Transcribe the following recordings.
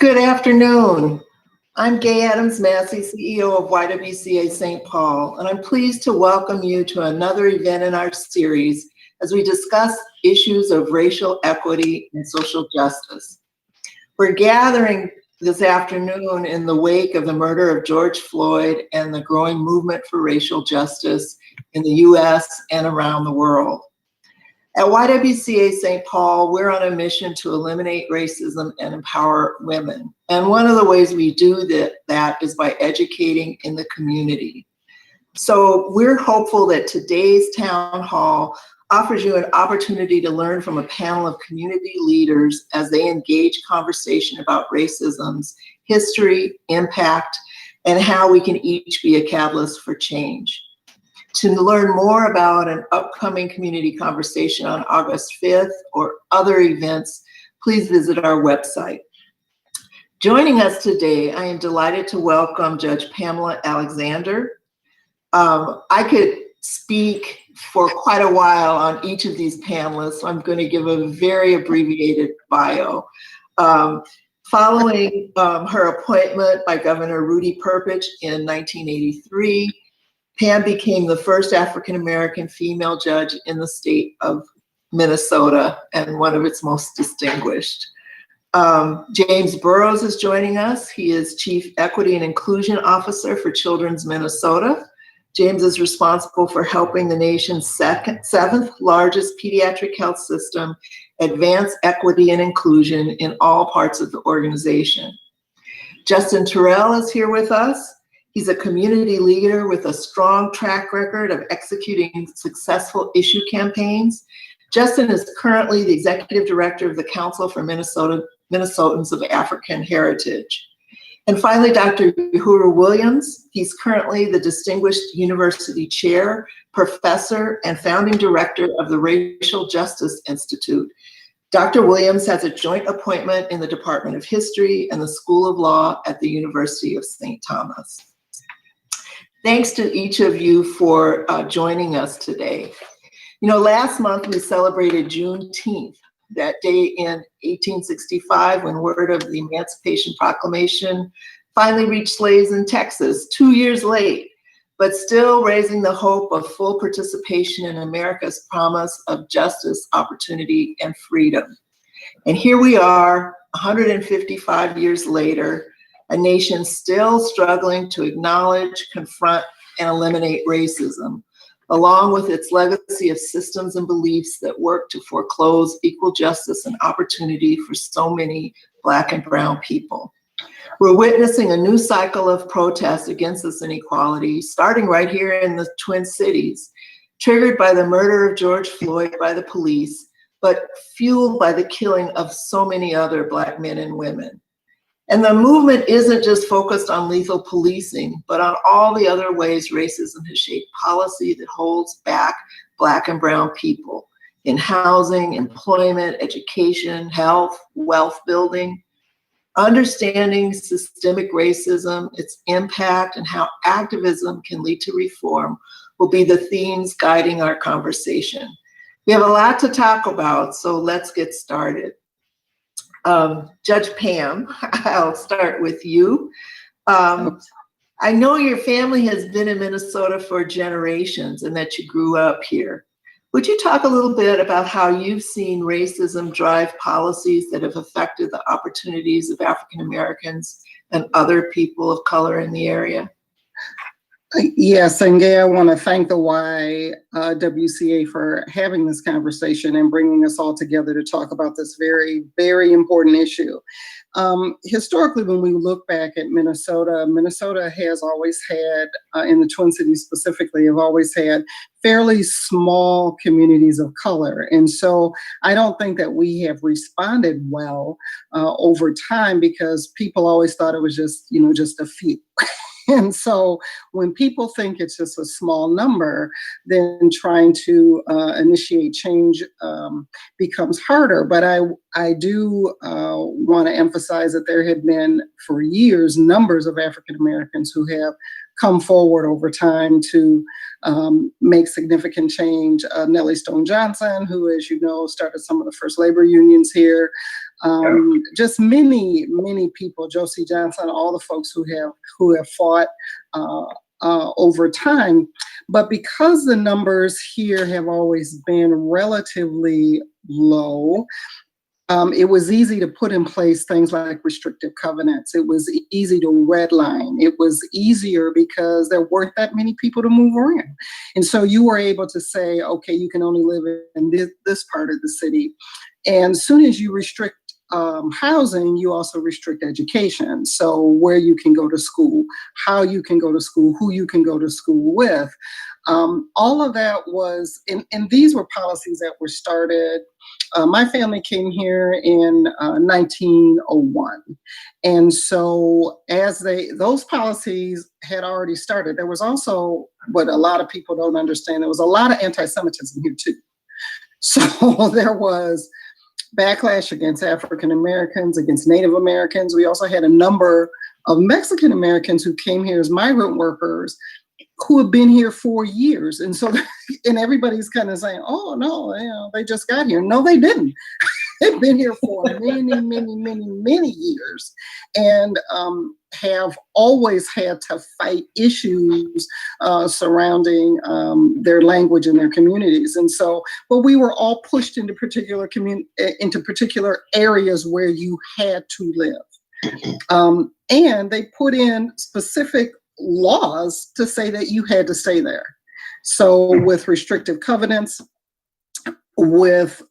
Good afternoon. I'm Gaye Adams Massey, CEO of YWCA St. Paul, and I'm pleased to welcome you to another event in our series as we discuss issues of racial equity and social justice. We're gathering this afternoon in the wake of the murder of George Floyd and the growing movement for racial justice in the US and around the world. At YWCA St. Paul, we're on a mission to eliminate racism and empower women. And one of the ways we do that is by educating in the community. So we're hopeful that today's town hall offers you an opportunity to learn from a panel of community leaders as they engage conversation about racism's history, impact, and how we can each be a catalyst for change. To learn more about an upcoming community conversation on August 5th or other events, please visit our website. Joining us today, I am delighted to welcome Judge Pamela Alexander. I could speak for quite a while on each of these panelists, so I'm going to give a very abbreviated bio. Following her appointment by Governor Rudy Perpich in 1983, Pam became the first African-American female judge in the state of Minnesota and one of its most distinguished. James Burroughs is joining us. He is Chief Equity and Inclusion Officer for Children's Minnesota. James is responsible for helping the nation's seventh largest pediatric health system advance equity and inclusion in all parts of the organization. Justin Terrell is here with us. He's a community leader with a strong track record of executing successful issue campaigns. Justin is currently the executive director of the Council for Minnesotans of African Heritage. And finally, Dr. Yohuru Williams. He's currently the Distinguished University Chair, Professor, and Founding Director of the Racial Justice Institute. Dr. Williams has a joint appointment in the Department of History and the School of Law at the University of St. Thomas. Thanks to each of you for joining us today. You know, last month we celebrated Juneteenth, that day in 1865 when word of the Emancipation Proclamation finally reached slaves in Texas, 2 years late, but still raising the hope of full participation in America's promise of justice, opportunity, and freedom. And here we are, 155 years later, a nation still struggling to acknowledge, confront, and eliminate racism, along with its legacy of systems and beliefs that work to foreclose equal justice and opportunity for so many Black and brown people. We're witnessing a new cycle of protests against this inequality, starting right here in the Twin Cities, triggered by the murder of George Floyd by the police, but fueled by the killing of so many other Black men and women. And the movement isn't just focused on lethal policing, but on all the other ways racism has shaped policy that holds back Black and brown people in housing, employment, education, health, wealth building. Understanding systemic racism, its impact, and how activism can lead to reform will be the themes guiding our conversation. We have a lot to talk about, so let's get started. Judge Pam, I'll start with you. I know your family has been in Minnesota for generations and that you grew up here. Would you talk a little bit about how you've seen racism drive policies that have affected the opportunities of African Americans and other people of color in the area? Yes, and Gaye, I want to thank the YWCA for having this conversation and bringing us all together to talk about this very, very important issue. Historically, when we look back at Minnesota, Minnesota has always had, in the Twin Cities specifically, have always had fairly small communities of color. And so I don't think that we have responded well over time because people always thought it was just a few. And so when people think it's just a small number, then trying to initiate change becomes harder. But I do want to emphasize that there have been for years numbers of African Americans who have come forward over time to make significant change. Nellie Stone Johnson, who, as you know, started some of the first labor unions here. just many, many people, Josie Johnson, all the folks who have fought over time. But because the numbers here have always been relatively low, it was easy to put in place things like restrictive covenants. It was easy to redline. It was easier because there weren't that many people to move around. And so you were able to say, okay, you can only live in this part of the city. And as soon as you restrict housing, you also restrict education. So where you can go to school, how you can go to school, who you can go to school with. All of that was, and these were policies that were started. My family came here in 1901. And so as those policies had already started, there was also, what a lot of people don't understand, there was a lot of anti-Semitism here too. So there was backlash against African Americans, against Native Americans. We also had a number of Mexican Americans who came here as migrant workers who have been here for years. And so, and everybody's kind of saying, oh no, they just got here. No, they didn't. They've been here for many, many, many, many years, and have always had to fight issues surrounding their language and their communities. And so, but we were all pushed into particular areas where you had to live. And they put in specific laws to say that you had to stay there. So with restrictive covenants, with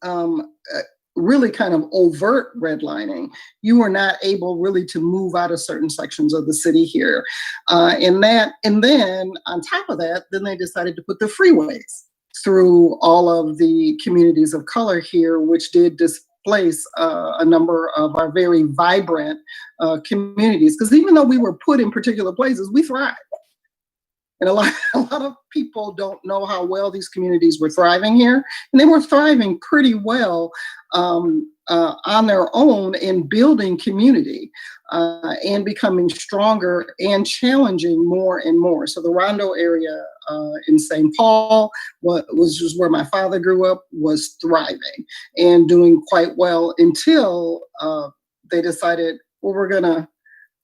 really kind of overt redlining, you were not able really to move out of certain sections of the city here. And then on top of that, then they decided to put the freeways through all of the communities of color here, which did displace a number of our very vibrant communities. Because even though we were put in particular places, we thrived. And a lot of people don't know how well these communities were thriving here. And they were thriving pretty well on their own in building community and becoming stronger and challenging more and more. So the Rondo area in St. Paul, which was where my father grew up, was thriving and doing quite well until they decided, well, we're going to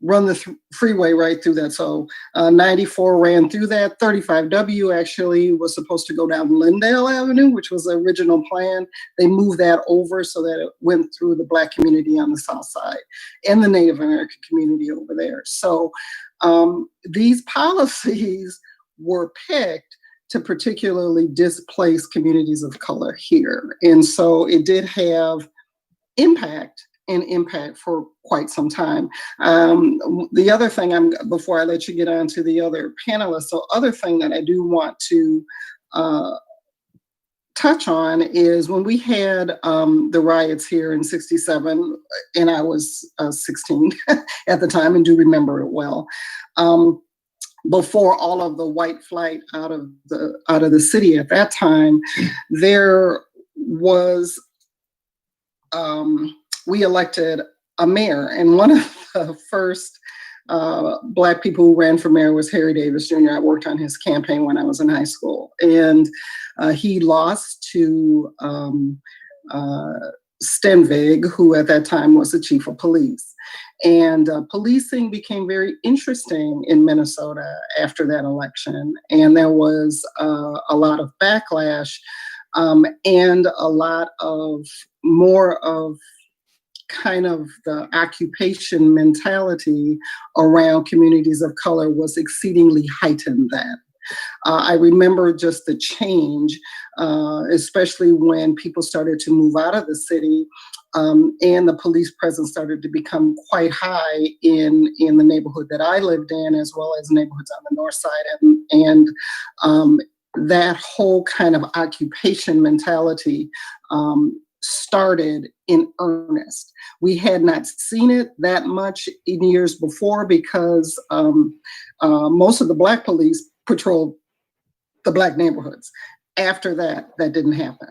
run the freeway right through that. So 94 ran through that. 35W actually was supposed to go down Lindale Avenue, which was the original plan. They moved that over so that it went through the Black community on the south side and the Native American community over there. So these policies were picked to particularly displace communities of color here. And so it did have impact for quite some time. The other thing, before I let you get on to the other panelists, so other thing that I do want to touch on is when we had the riots here in '67, and I was 16 at the time and do remember it well. Before all of the white flight out of the city at that time, there was we elected a mayor, and one of the first Black people who ran for mayor was Harry Davis Jr. I worked on his campaign when I was in high school, and he lost to Stenvig, who at that time was the chief of police. And policing became very interesting in Minnesota after that election, and there was a lot of backlash and a lot of more of kind of the occupation mentality around communities of color was exceedingly heightened then. I remember just the change, especially when people started to move out of the city and the police presence started to become quite high in the neighborhood that I lived in, as well as neighborhoods on the north side. And that whole kind of occupation mentality started in earnest. We had not seen it that much in years before because most of the Black police patrolled the Black neighborhoods. After that, that didn't happen.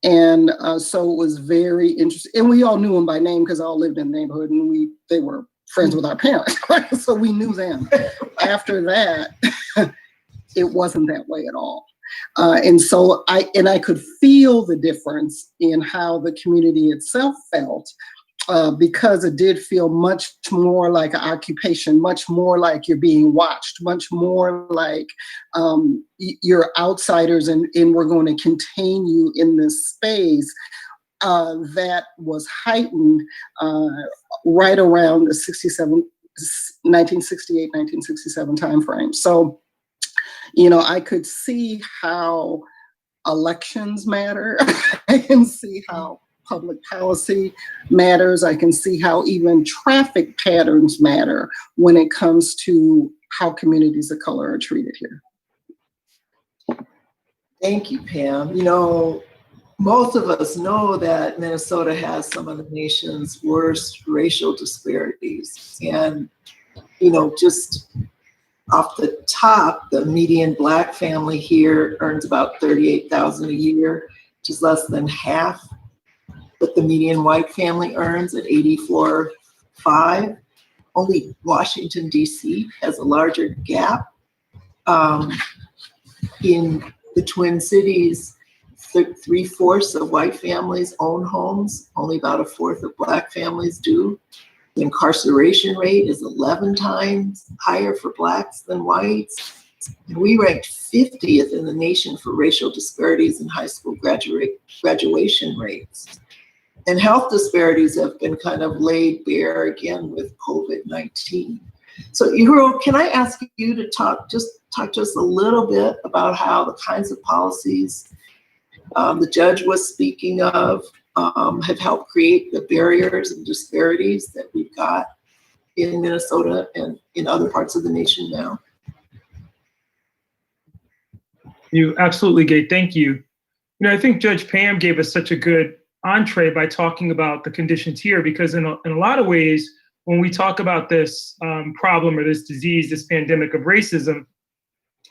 And so it was very interesting. And we all knew them by name because I all lived in the neighborhood and they were friends with our parents, right? So we knew them. After that, it wasn't that way at all. And so I could feel the difference in how the community itself felt because it did feel much more like an occupation, much more like you're being watched, much more like you're outsiders and we're going to contain you in this space. That was heightened right around the 1968, 1967 timeframe. So, I could see how elections matter. I can see how public policy matters. I can see how even traffic patterns matter when it comes to how communities of color are treated here. Thank you, Pam. Most of us know that Minnesota has some of the nation's worst racial disparities. And, just off the top, the median Black family here earns about $38,000 a year, which is less than half what the median white family earns at $84,500. Only Washington, D.C. has a larger gap. In the Twin Cities, 3/4 of white families own homes. Only about 1/4 of Black families do. The incarceration rate is 11 times higher for Blacks than whites. And we ranked 50th in the nation for racial disparities in high school graduation rates. And health disparities have been kind of laid bare again with COVID-19. So Yohuru, can I ask you to talk to us a little bit about how the kinds of policies the judge was speaking of have helped create the barriers and disparities that we've got in Minnesota and in other parts of the nation now? You absolutely, Gaye. Thank you. I think Judge Pam gave us such a good entree by talking about the conditions here, because in a lot of ways, when we talk about this problem or this disease, this pandemic of racism,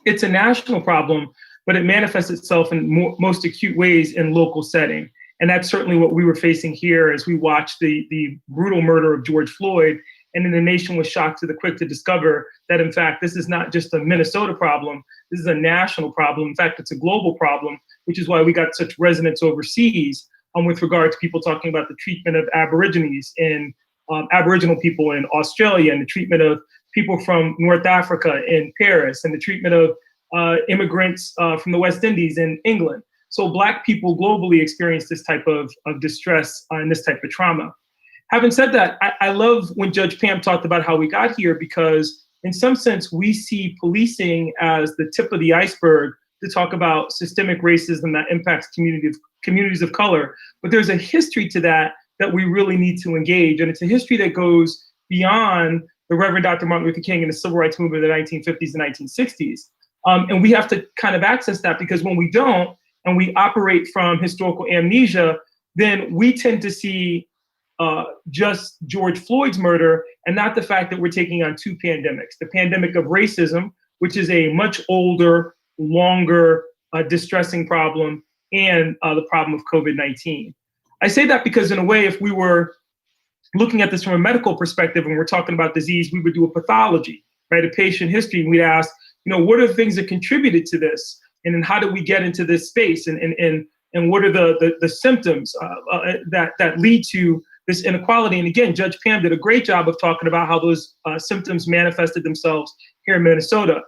it's a national problem, but it manifests itself in most acute ways in local setting. And that's certainly what we were facing here as we watched the brutal murder of George Floyd. And then the nation was shocked to the quick to discover that, in fact, this is not just a Minnesota problem. This is a national problem. In fact, it's a global problem, which is why we got such resonance overseas with regard to people talking about the treatment of Aborigines and Aboriginal people in Australia, and the treatment of people from North Africa in Paris, and the treatment of immigrants from the West Indies in England. So Black people globally experience this type of distress and this type of trauma. Having said that, I love when Judge Pam talked about how we got here, because in some sense, we see policing as the tip of the iceberg to talk about systemic racism that impacts communities of color. But there's a history to that we really need to engage. And it's a history that goes beyond the Reverend Dr. Martin Luther King and the Civil Rights Movement of the 1950s and 1960s. And we have to kind of access that, because when we don't, and we operate from historical amnesia, then we tend to see just George Floyd's murder and not the fact that we're taking on two pandemics: the pandemic of racism, which is a much older, longer, distressing problem, and the problem of COVID-19. I say that because, in a way, if we were looking at this from a medical perspective and we're talking about disease, we would do a pathology, right? A patient history, and we'd ask, what are the things that contributed to this? And then how did we get into this space? And what are the symptoms that lead to this inequality? And again, Judge Pam did a great job of talking about how those symptoms manifested themselves here in Minnesota.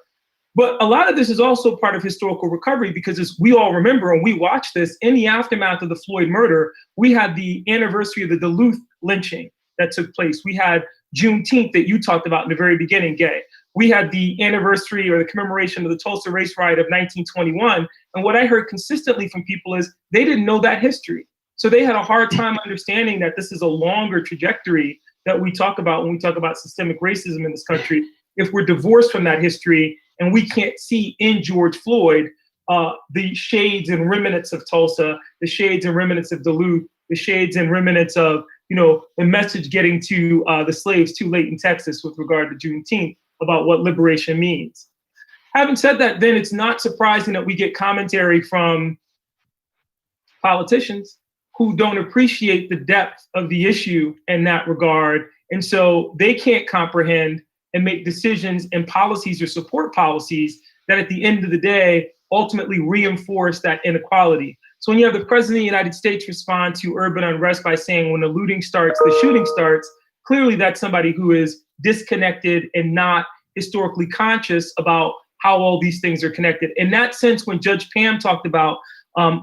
But a lot of this is also part of historical recovery, because as we all remember, and we watched this in the aftermath of the Floyd murder, we had the anniversary of the Duluth lynching that took place. We had Juneteenth that you talked about in the very beginning, Gaye. We had the anniversary or the commemoration of the Tulsa race riot of 1921. And what I heard consistently from people is they didn't know that history. So they had a hard time understanding that this is a longer trajectory that we talk about when we talk about systemic racism in this country. If we're divorced from that history and we can't see in George Floyd the shades and remnants of Tulsa, the shades and remnants of Duluth, the shades and remnants of, the message getting to the slaves too late in Texas with regard to Juneteenth about what liberation means. Having said that, then it's not surprising that we get commentary from politicians who don't appreciate the depth of the issue in that regard. And so they can't comprehend and make decisions and policies or support policies that at the end of the day ultimately reinforce that inequality. So when you have the president of the United States respond to urban unrest by saying when the looting starts, the shooting starts, clearly that's somebody who is disconnected and not historically conscious about how all these things are connected. In that sense, when Judge Pam talked about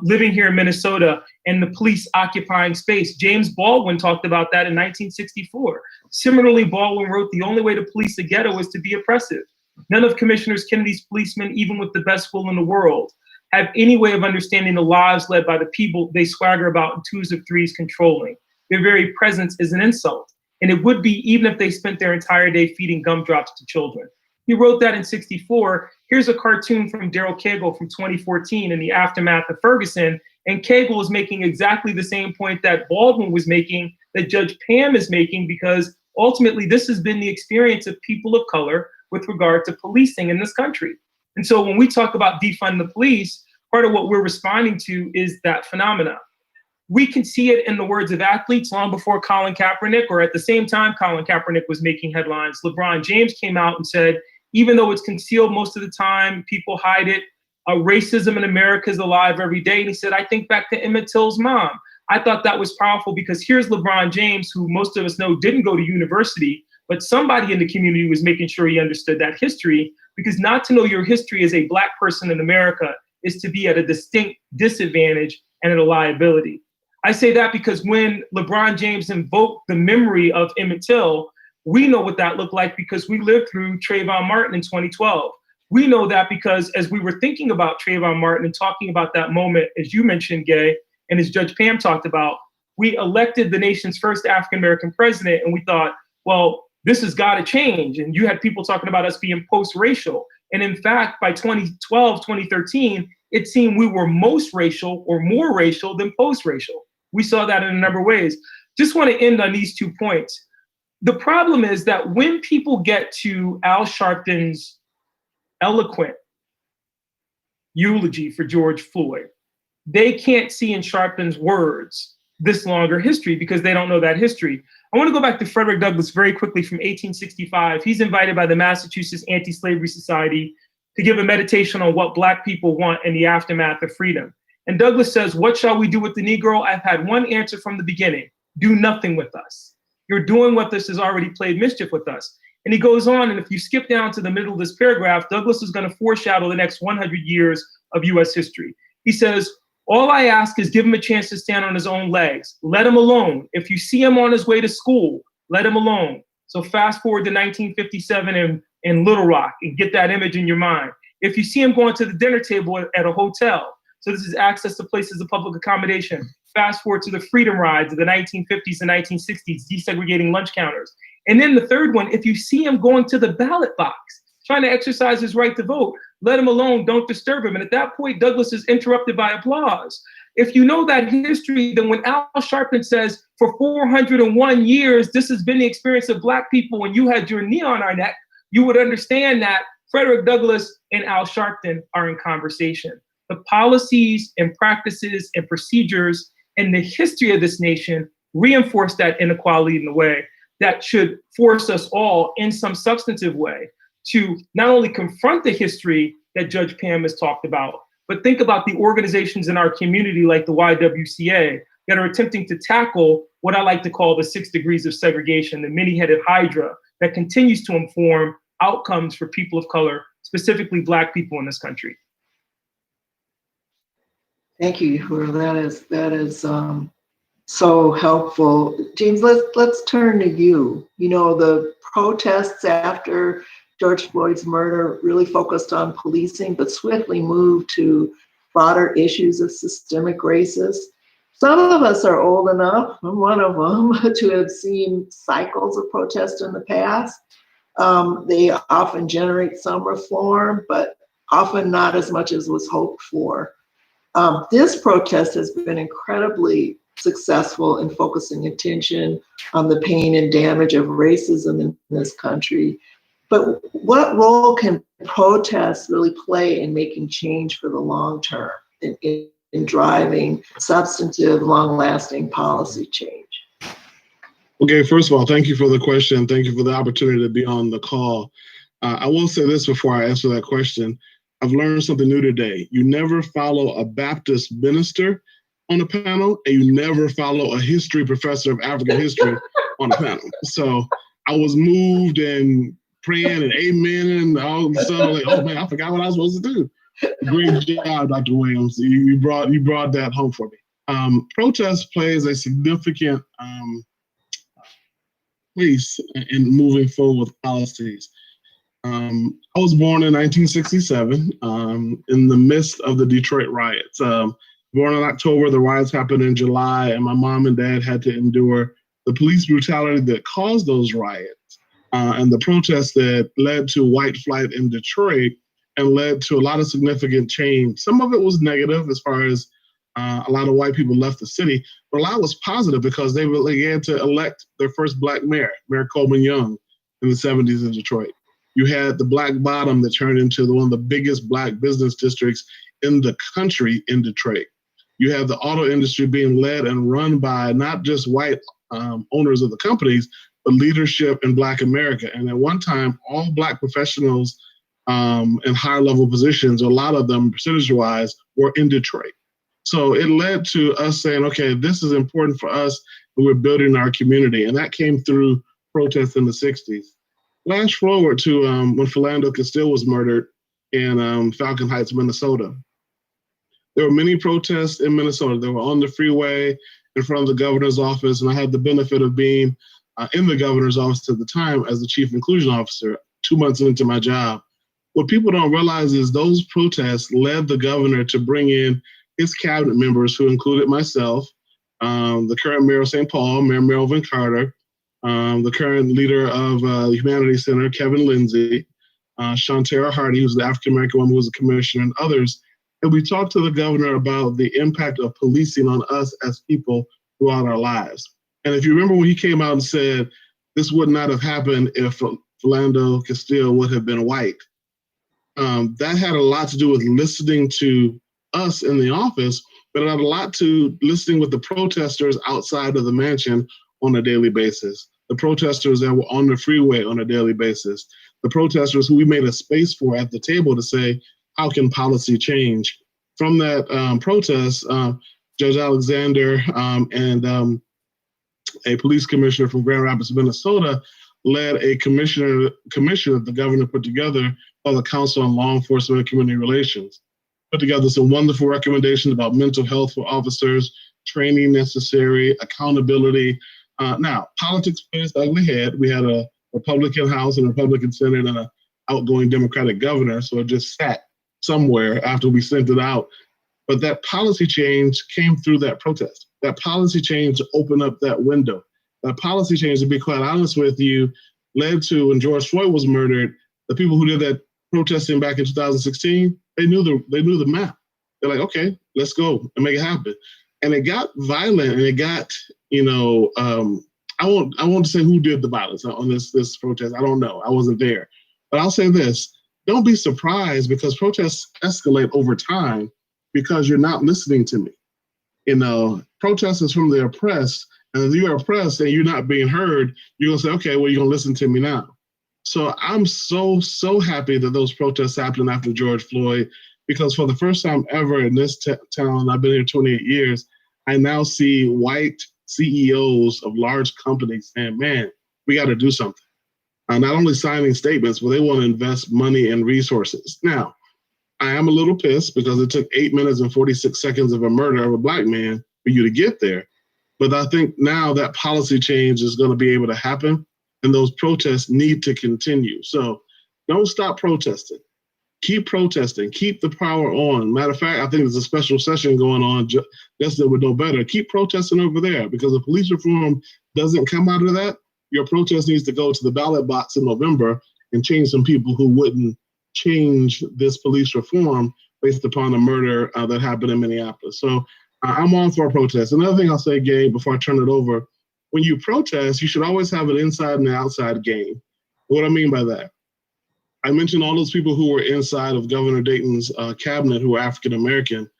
living here in Minnesota and the police occupying space, James Baldwin talked about that in 1964. Similarly, Baldwin wrote, "The only way to police a ghetto is to be oppressive. None of Commissioner Kennedy's policemen, even with the best will in the world, have any way of understanding the lives led by the people they swagger about in twos of threes controlling. Their very presence is an insult. And it would be even if they spent their entire day feeding gumdrops to children." He wrote that in 64. Here's a cartoon from Daryl Cagle from 2014 in the aftermath of Ferguson. And Cagle is making exactly the same point that Baldwin was making, that Judge Pam is making, because ultimately this has been the experience of people of color with regard to policing in this country. And so when we talk about defund the police, part of what we're responding to is that phenomena. We can see it in the words of athletes long before Colin Kaepernick, or at the same time Colin Kaepernick was making headlines. LeBron James came out and said, even though it's concealed most of the time, people hide it, racism in America is alive every day. And he said, I think back to Emmett Till's mom. I thought that was powerful because here's LeBron James, who most of us know didn't go to university, but somebody in the community was making sure he understood that history, because not to know your history as a Black person in America is to be at a distinct disadvantage and at a liability. I say that because when LeBron James invoked the memory of Emmett Till, we know what that looked like because we lived through Trayvon Martin in 2012. We know that because as we were thinking about Trayvon Martin and talking about that moment, as you mentioned, Gaye, and as Judge Pam talked about, we elected the nation's first African-American president, and we thought, well, this has got to change. And you had people talking about us being post-racial. And in fact, by 2012, 2013, it seemed we were most racial or more racial than post-racial. We saw that in a number of ways. Just want to end on these 2 points. The problem is that when people get to Al Sharpton's eloquent eulogy for George Floyd, they can't see in Sharpton's words this longer history because they don't know that history. I want to go back to Frederick Douglass very quickly from 1865. He's invited by the Massachusetts Anti-Slavery Society to give a meditation on what Black people want in the aftermath of freedom. And Douglass says, what shall we do with the Negro? I've had one answer from the beginning: do nothing with us. You're doing what this has already played mischief with us. And he goes on, and if you skip down to the middle of this paragraph, Douglass is going to foreshadow the next 100 years of US history. He says, all I ask is give him a chance to stand on his own legs. Let him alone. If you see him on his way to school, let him alone. So fast forward to 1957 in Little Rock and get that image in your mind. If you see him going to the dinner table at a hotel, so this is access to places of public accommodation. Fast forward to the freedom rides of the 1950s and 1960s, desegregating lunch counters. And then the third one, if you see him going to the ballot box, trying to exercise his right to vote, let him alone, don't disturb him. And at that point, Douglass is interrupted by applause. If you know that history, then when Al Sharpton says, for 401 years, this has been the experience of Black people when you had your knee on our neck, you would understand that Frederick Douglass and Al Sharpton are in conversation. The policies and practices and procedures and the history of this nation reinforce that inequality in a way that should force us all in some substantive way to not only confront the history that Judge Pam has talked about, but think about the organizations in our community like the YWCA that are attempting to tackle what I like to call the 6 degrees of segregation, the many-headed hydra that continues to inform outcomes for people of color, specifically Black people in this country. Thank you, Yohuru. That is so helpful. James, let's turn to you. You know, the protests after George Floyd's murder really focused on policing, but swiftly moved to broader issues of systemic racism. Some of us are old enough, I'm one of them, to have seen cycles of protest in the past. They often generate some reform, but often not as much as was hoped for. This protest has been incredibly successful in focusing attention on the pain and damage of racism in this country. But what role can protests really play in making change for the long term, in driving substantive, long-lasting policy change? Okay, first of all, thank you for the question. Thank you for the opportunity to be on the call. I will say this before I answer that question. I've learned something new today. You never follow a Baptist minister on a panel, and you never follow a history professor of African history on a panel. So I was moved and praying and amen, and all of a sudden, like, oh man, I forgot what I was supposed to do. Great job, Dr. Williams. You brought that home for me. Protest plays a significant place in moving forward with policies. I was born in 1967 in the midst of the Detroit riots. Born in October, the riots happened in July, and my mom and dad had to endure the police brutality that caused those riots and the protests that led to white flight in Detroit and led to a lot of significant change. Some of it was negative as far as a lot of white people left the city, but a lot was positive because they began to elect their first Black mayor, Mayor Coleman Young, in the 70s in Detroit. You had the Black Bottom that turned into one of the biggest Black business districts in the country in Detroit. You have the auto industry being led and run by not just white owners of the companies, but leadership in Black America. And at one time, all Black professionals in higher level positions, a lot of them percentage-wise, were in Detroit. So it led to us saying, okay, this is important for us, and we're building our community. And that came through protests in the 60s. Flash forward to when Philando Castile was murdered in Falcon Heights, Minnesota. There were many protests in Minnesota. They were on the freeway in front of the governor's office, and I had the benefit of being in the governor's office at the time as the chief inclusion officer 2 months into my job. What people don't realize is those protests led the governor to bring in his cabinet members, who included myself, the current mayor of St. Paul, Mayor Melvin Carter, the current leader of the Humanities Center, Kevin Lindsay, Shantara Hardy, who's the African-American woman who was a commissioner, and others. And we talked to the governor about the impact of policing on us as people throughout our lives. And if you remember when he came out and said, this would not have happened if Philando Castile would have been white, that had a lot to do with listening to us in the office, but it had a lot to listening with the protesters outside of the mansion on a daily basis, the protesters that were on the freeway on a daily basis, the protesters who we made a space for at the table to say, how can policy change? From that protest, Judge Alexander and a police commissioner from Grand Rapids, Minnesota, led a commission that the governor put together called the Council on Law Enforcement and Community Relations. Put together some wonderful recommendations about mental health for officers, training necessary, accountability. Now, politics plays its ugly head. We had a Republican House and a Republican Senate and an outgoing Democratic governor, so it just sat somewhere after we sent it out. But that policy change came through that protest. That policy change opened up that window. That policy change, to be quite honest with you, led to, when George Floyd was murdered, the people who did that protesting back in 2016, they knew the map. They're like, okay, let's go and make it happen. And it got violent, and it got, I won't say who did the violence on this protest. I don't know. I wasn't there. But I'll say this. Don't be surprised, because protests escalate over time because you're not listening to me. Protest is from the oppressed, and if you're oppressed and you're not being heard, you're going to say, okay, well, you're going to listen to me now. So I'm so happy that those protests happened after George Floyd, because for the first time ever in this town, I've been here 28 years, I now see white CEOs of large companies saying, man, we got to do something. Not only signing statements, but they want to invest money and resources. Now, I am a little pissed because it took 8 minutes and 46 seconds of a murder of a Black man for you to get there. But I think now that policy change is going to be able to happen, and those protests need to continue. So don't stop protesting. Keep protesting. Keep the power on. Matter of fact, I think there's a special session going on. Justin would know better. Keep protesting over there, because if police reform doesn't come out of that, your protest needs to go to the ballot box in November and change some people who wouldn't change this police reform based upon the murder that happened in Minneapolis. So I'm all for a protest. Another thing I'll say, Gabe, before I turn it over, when you protest, you should always have an inside and an outside game. What I mean by that, I mentioned all those people who were inside of Governor Dayton's cabinet who were African-American.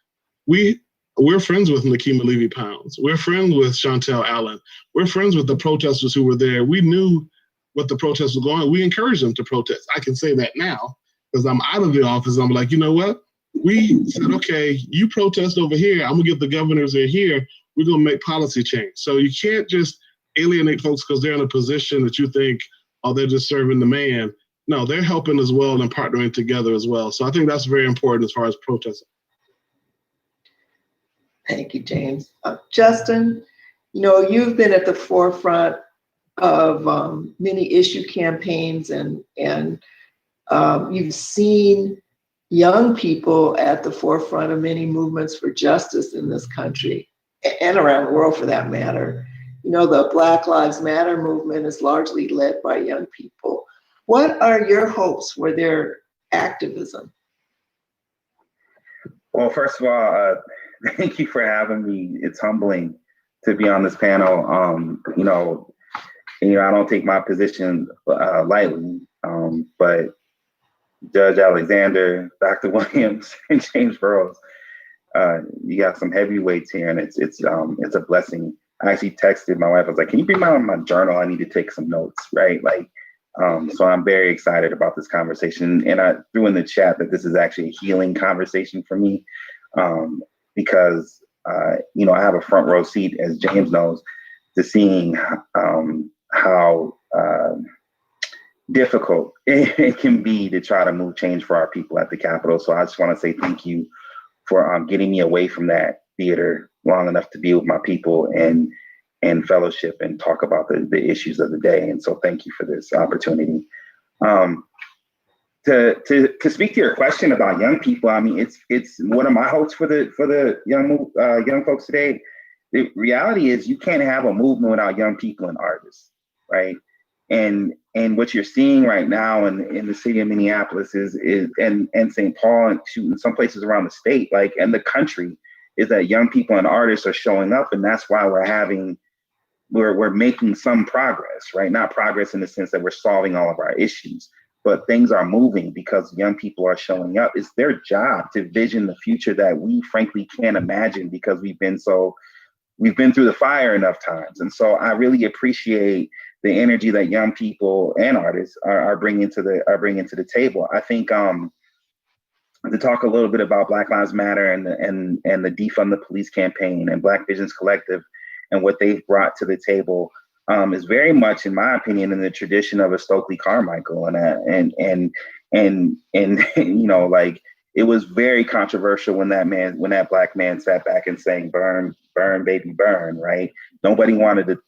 We're friends with Nikema Levy-Pounds. We're friends with Chantel Allen. We're friends with the protesters who were there. We knew what the protests were going on. We encouraged them to protest. I can say that now because I'm out of the office. I'm like, you know what? we said, okay, you protest over here, I'm gonna get the governors in here, we're gonna make policy change. So you can't just alienate folks because they're in a position that you think, oh, they're just serving the man. No, they're helping as well and partnering together as well. So I think that's very important as far as protesting. Thank you, James. Justin, you've been at the forefront of many issue campaigns and you've seen young people at the forefront of many movements for justice in this country and around the world for that matter. The Black Lives Matter movement is largely led by young people. What are your hopes for their activism? Well, first of all, thank you for having me. It's humbling to be on this panel. I don't take my position lightly, but Judge Alexander, Dr. Williams, and James Burroughs, you got some heavyweights here, and it's a blessing. I actually texted my wife. I was like, "Can you bring my journal? I need to take some notes." Right, so I'm very excited about this conversation, and I threw in the chat that this is actually a healing conversation for me, because I have a front row seat, as James knows, to seeing how difficult it can be to try to move change for our people at the Capitol. So I just want to say thank you for getting me away from that theater long enough to be with my people and fellowship and talk about the issues of the day. And so thank you for this opportunity. To speak to your question about young people, I mean, it's one of my hopes for the young folks today. The reality is you can't have a movement without young people and artists, right? And what you're seeing right now in the city of Minneapolis is and St. Paul and in some places around the state, and the country, is that young people and artists are showing up, and that's why we're making some progress, right? Not progress in the sense that we're solving all of our issues, but things are moving because young people are showing up. It's their job to vision the future that we frankly can't imagine because we've been through the fire enough times. And so I really appreciate the energy that young people and artists are bringing to the table. I think to talk a little bit about Black Lives Matter and the Defund the Police campaign and Black Visions Collective and what they've brought to the table is very much, in my opinion, in the tradition of a Stokely Carmichael, and it was very controversial when that Black man sat back and sang "Burn, burn, baby, burn." Right? Nobody wanted to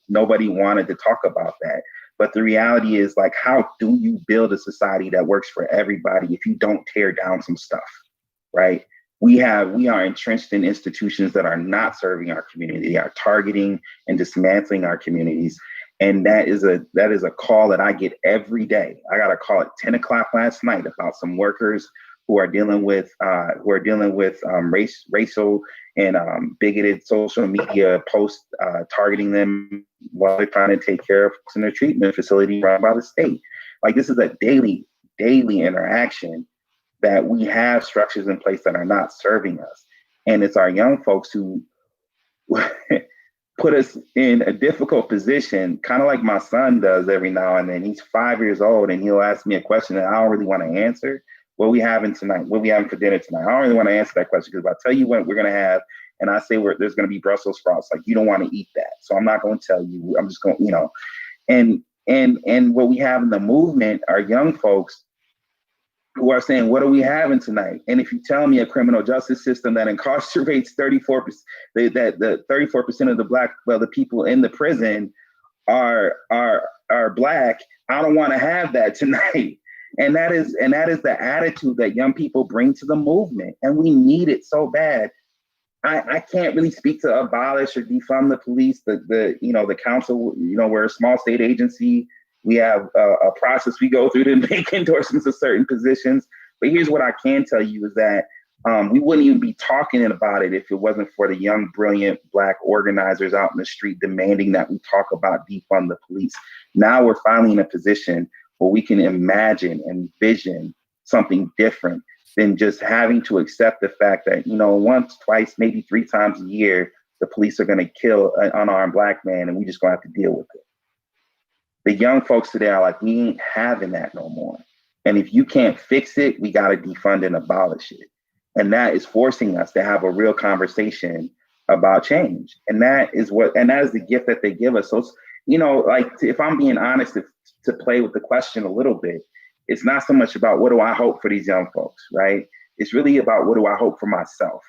talk about that. But the reality is, how do you build a society that works for everybody if you don't tear down some stuff, right? We are entrenched in institutions that are not serving our community. They are targeting and dismantling our communities. And that is a call that I get every day. I got a call at 10 o'clock last night about some workers who are dealing with racial and bigoted social media posts targeting them while they're trying to take care of folks in a treatment facility run by the state. This is a daily interaction that we have structures in place that are not serving us. And it's our young folks who put us in a difficult position, kind of like my son does every now and then. He's 5 years old and he'll ask me a question that I don't really want to answer. What we having tonight? What we having for dinner tonight? I don't really want to answer that question because if I tell you what we're going to have and I say there's going to be Brussels sprouts, you don't want to eat that. So I'm not going to tell you. I'm just going, and what we have in the movement are young folks who are saying, what are we having tonight? And if you tell me a criminal justice system that incarcerates 34%, that the 34% of the people in the prison are Black, I don't want to have that tonight. And that is the attitude that young people bring to the movement. And we need it so bad. I can't really speak to abolish or defund the police. The council, we're a small state agency. We have a process we go through to make endorsements of certain positions. But here's what I can tell you is that we wouldn't even be talking about it if it wasn't for the young, brilliant Black organizers out in the street demanding that we talk about defund the police. Now we're finally in a position where we can imagine and envision something different than just having to accept the fact that, once, twice, maybe 3 times a year, the police are going to kill an unarmed Black man and we just going to have to deal with it. The young folks today are like, we ain't having that no more. And if you can't fix it, we got to defund and abolish it. And that is forcing us to have a real conversation about change. And that is the gift that they give us. So, like, if I'm being honest, to play with the question a little bit, it's not so much about what do I hope for these young folks, right? It's really about what do I hope for myself.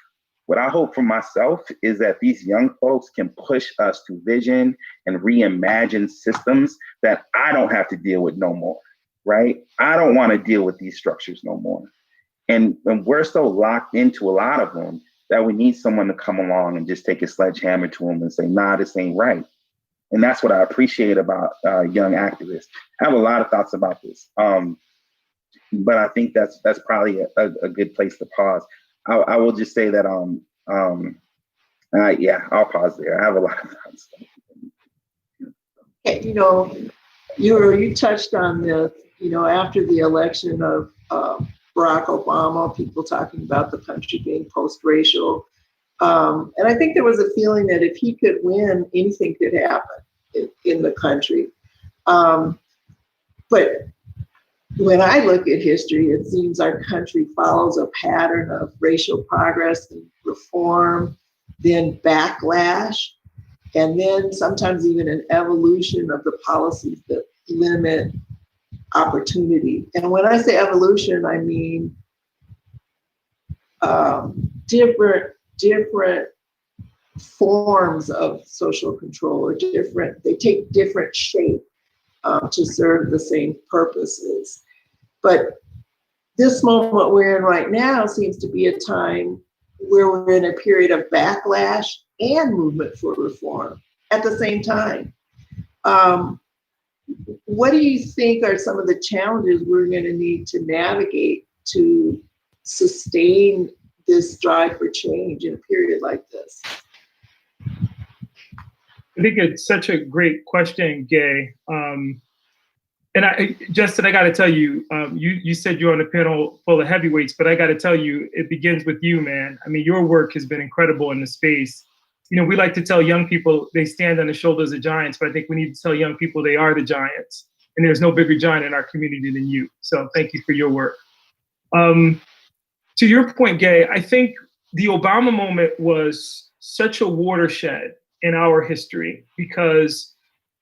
What I hope for myself is that these young folks can push us to vision and reimagine systems that I don't have to deal with no more, right? I don't want to deal with these structures no more. And we're so locked into a lot of them that we need someone to come along and just take a sledgehammer to them and say, nah, this ain't right. And that's what I appreciate about young activists. I have a lot of thoughts about this, but I think that's probably a good place to pause. I will just say that, I'll pause there. I have a lot of thoughts. Okay, you touched on this, after the election of Barack Obama, people talking about the country being post-racial. And I think there was a feeling that if he could win, anything could happen in the country. But when I look at history, it seems our country follows a pattern of racial progress and reform, then backlash, and then sometimes even an evolution of the policies that limit opportunity. And when I say evolution, I mean different forms of social control, or they take different shape to serve the same purposes. But this moment we're in right now seems to be a time where we're in a period of backlash and movement for reform at the same time. What do you think are some of the challenges we're going to need to navigate to sustain this drive for change in a period like this? I think it's such a great question, Gaye. And Justin, I got to tell you, you said you're on a panel full of heavyweights, but I got to tell you, it begins with you, man. I mean, your work has been incredible in the space. We like to tell young people they stand on the shoulders of giants, but I think we need to tell young people they are the giants. And there's no bigger giant in our community than you. So thank you for your work. To your point, Gaye, I think the Obama moment was such a watershed in our history, because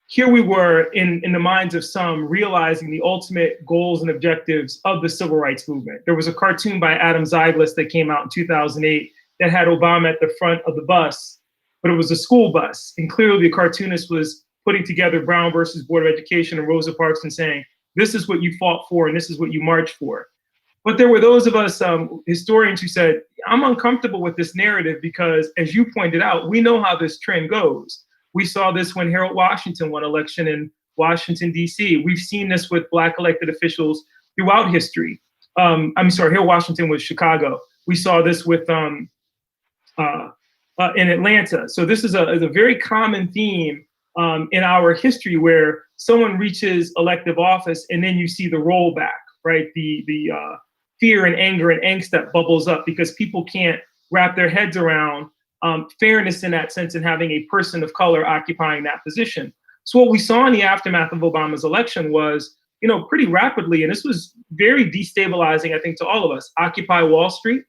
here we were in the minds of some realizing the ultimate goals and objectives of the civil rights movement. There was a cartoon by Adam Zyglis that came out in 2008 that had Obama at the front of the bus, but it was a school bus. And clearly the cartoonist was putting together Brown versus Board of Education and Rosa Parks and saying, this is what you fought for and this is what you marched for. But there were those of us historians who said, I'm uncomfortable with this narrative because, as you pointed out, we know how this trend goes. We saw this when Harold Washington won election in Washington, D.C. We've seen this with Black elected officials throughout history. Harold Washington was Chicago. We saw this with in Atlanta. So this is a very common theme in our history, where someone reaches elective office and then you see the rollback, right? The fear and anger and angst that bubbles up because people can't wrap their heads around fairness in that sense and having a person of color occupying that position. So what we saw in the aftermath of Obama's election was, pretty rapidly, and this was very destabilizing, I think, to all of us, Occupy Wall Street,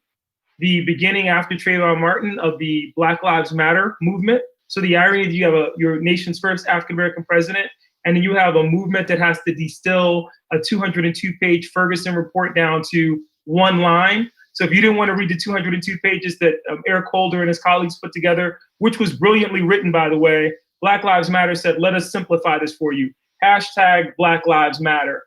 the beginning after Trayvon Martin of the Black Lives Matter movement. So the irony is you have your nation's first African-American president, and then you have a movement that has to distill a 202-page Ferguson report down to one line. So if you didn't want to read the 202 pages that Eric Holder and his colleagues put together, which was brilliantly written, by the way, Black Lives Matter said, let us simplify this for you. Hashtag Black Lives Matter.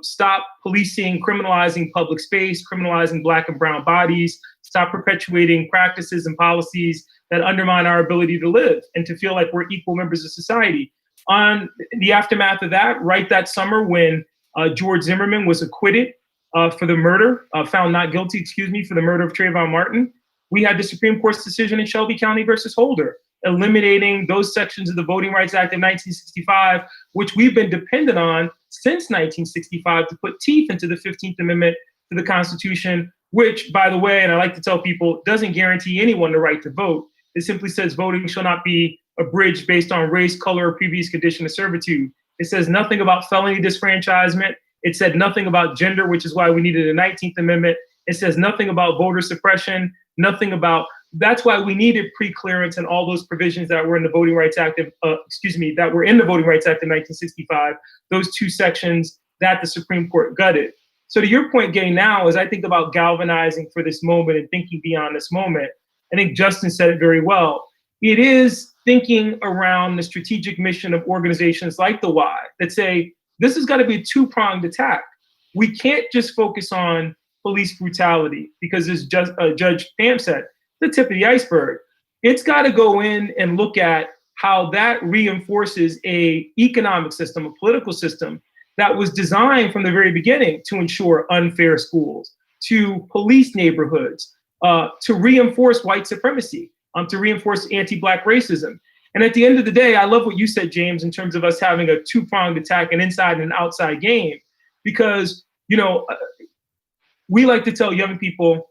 Stop policing, criminalizing public space, criminalizing Black and brown bodies. Stop perpetuating practices and policies that undermine our ability to live and to feel like we're equal members of society. On the aftermath of that, right that summer when George Zimmerman was acquitted for the murder, found not guilty, for the murder of Trayvon Martin, we had the Supreme Court's decision in Shelby County versus Holder, eliminating those sections of the Voting Rights Act of 1965, which we've been dependent on since 1965 to put teeth into the 15th Amendment to the Constitution, which, by the way, and I like to tell people, doesn't guarantee anyone the right to vote. It simply says voting shall not be abridged based on race, color, or previous condition of servitude. It says nothing about felony disfranchisement. It said nothing about gender, which is why we needed a 19th Amendment. It says nothing about voter suppression, nothing about, that's why we needed pre-clearance and all those provisions that were in the Voting Rights Act of, that were in the Voting Rights Act of 1965, those two sections that the Supreme Court gutted. So to your point, Gaye, now, as I think about galvanizing for this moment and thinking beyond this moment, I think Justin said it very well. It is thinking around the strategic mission of organizations like the Y that say, this has got to be a two-pronged attack. We can't just focus on police brutality because, as Judge Pam said, the tip of the iceberg. It's got to go in and look at how that reinforces a economic system, a political system that was designed from the very beginning to ensure unfair schools, to police neighborhoods, to reinforce white supremacy, to reinforce anti-Black racism. And at the end of the day, I love what you said, James, in terms of us having a two-pronged attack, an inside and an outside game, because, you know, we like to tell young people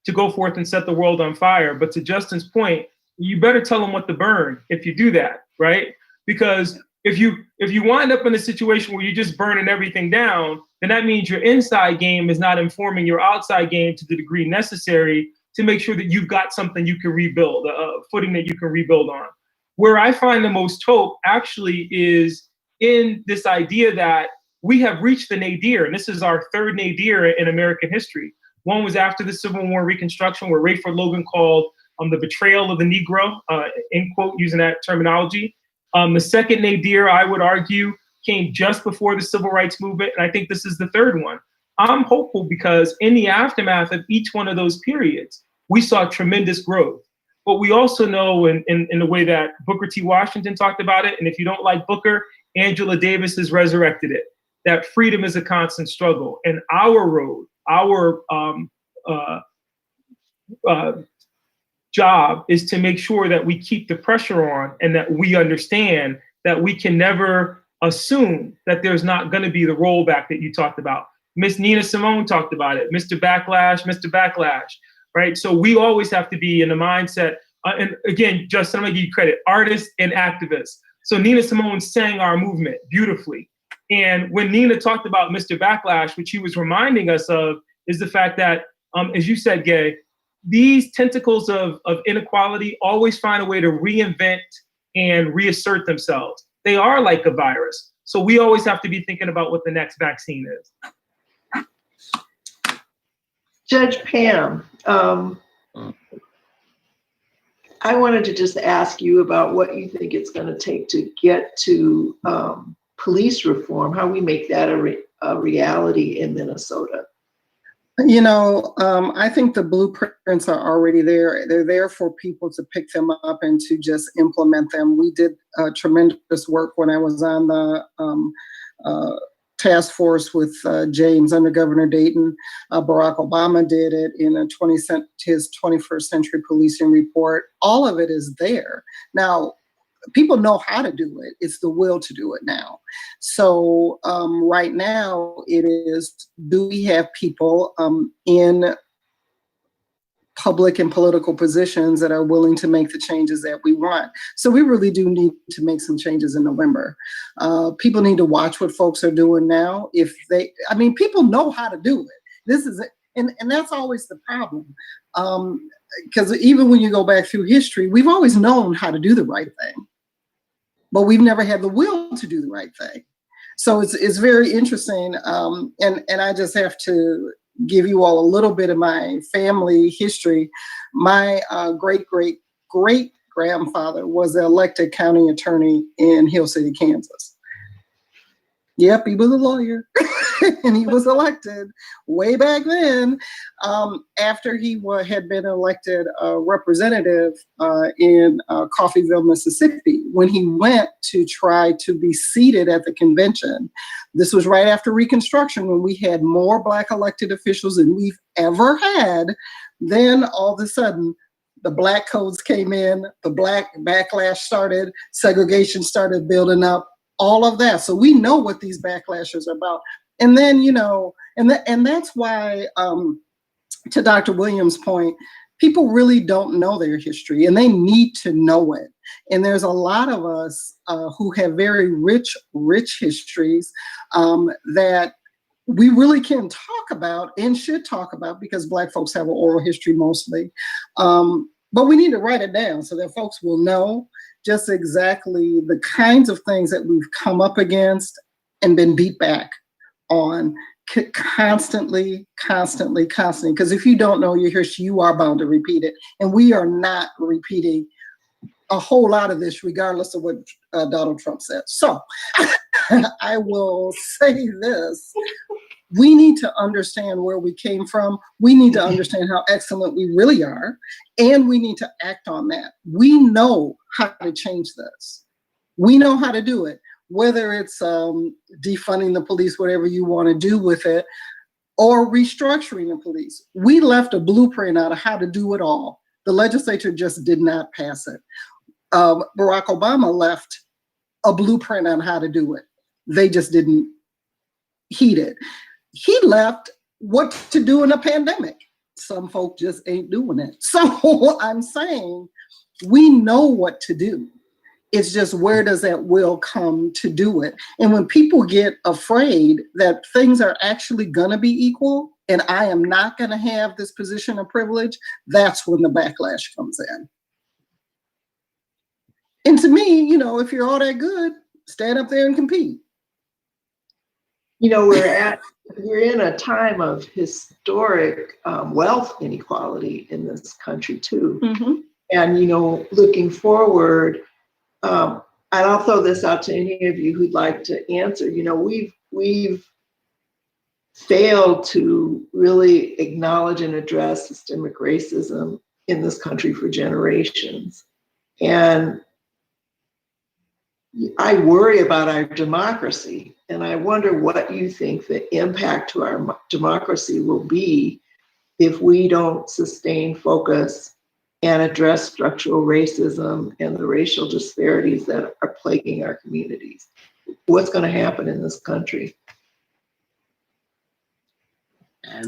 to go forth and set the world on fire. But to Justin's point, you better tell them what to burn if you do that, right? Because if you wind up in a situation where you're just burning everything down, then that means your inside game is not informing your outside game to the degree necessary to make sure that you've got something you can rebuild, a footing that you can rebuild on. Where I find the most hope actually is in this idea that we have reached the nadir, and this is our third nadir in American history. One was after the Civil War Reconstruction, where Rayford Logan called the betrayal of the Negro, end quote, using that terminology. The second nadir, I would argue, came just before the Civil Rights Movement, and I think this is the third one. I'm hopeful because in the aftermath of each one of those periods, we saw tremendous growth. But we also know in the way that Booker T. Washington talked about it, and if you don't like Booker, Angela Davis has resurrected it, that freedom is a constant struggle. And our road, our job is to make sure that we keep the pressure on and that we understand that we can never assume that there's not going to be the rollback that you talked about. Miss Nina Simone talked about it, Mr. Backlash, right? So we always have to be in the mindset, and again, Justin, I'm gonna give you credit, artists and activists. So Nina Simone sang our movement beautifully. And when Nina talked about Mr. Backlash, which he was reminding us of, is the fact that, as you said, Gaye, these tentacles of inequality always find a way to reinvent and reassert themselves. They are like a virus. So we always have to be thinking about what the next vaccine is. Judge Pam, I wanted to just ask you about what you think it's going to take to get to police reform, how we make that a reality in Minnesota. You know, I think the blueprints are already there. They're there for people to pick them up and to just implement them. We did tremendous work when I was on the task force with James under Governor Dayton. Barack Obama did it in his 21st Century Policing Report. All of it is there. Now, people know how to do it. It's the will to do it now. So right now it is, do we have people in public and political positions that are willing to make the changes that we want? So we really do need to make some changes in November. People need to watch what folks are doing now. People know how to do it. This is it. And that's always the problem. Because even when you go back through history, we've always known how to do the right thing, but we've never had the will to do the right thing. So it's very interesting. And I just have to give you all a little bit of my family history. My great-great-great-grandfather was the elected county attorney in Hill City, Kansas. Yep, he was a lawyer and he was elected way back then after he had been elected representative in Coffeyville, Mississippi. When he went to try to be seated at the convention, this was right after Reconstruction when we had more Black elected officials than we've ever had. Then all of a sudden, the Black codes came in, the Black backlash started, segregation started building up. All of that. So we know what these backlashes are about. And then, you know, and that's why, to Dr. Williams' point, people really don't know their history and they need to know it. And there's a lot of us who have very rich histories that we really can talk about and should talk about, because Black folks have an oral history mostly. But we need to write it down so that folks will know just exactly the kinds of things that we've come up against and been beat back on constantly. Because if you don't know your history, you are bound to repeat it. And we are not repeating a whole lot of this, regardless of what Donald Trump said. So I will say this. We need to understand where we came from. We need to understand how excellent we really are. And we need to act on that. We know how to change this. We know how to do it, whether it's defunding the police, whatever you want to do with it, or restructuring the police. We left a blueprint out of how to do it all. The legislature just did not pass it. Barack Obama left a blueprint on how to do it. They just didn't heed it. He left what to do in a pandemic. Some folk just ain't doing it. So I'm saying we know what to do. It's just, where does that will come to do it? And when people get afraid that things are actually gonna be equal and I am not gonna have this position of privilege, that's when the backlash comes in. And to me, if you're all that good, stand up there and compete. We're in a time of historic wealth inequality in this country too. Mm-hmm. And, looking forward, and I'll throw this out to any of you who'd like to answer, we've failed to really acknowledge and address systemic racism in this country for generations. And I worry about our democracy, and I wonder what you think the impact to our democracy will be if we don't sustain focus and address structural racism and the racial disparities that are plaguing our communities. What's going to happen in this country?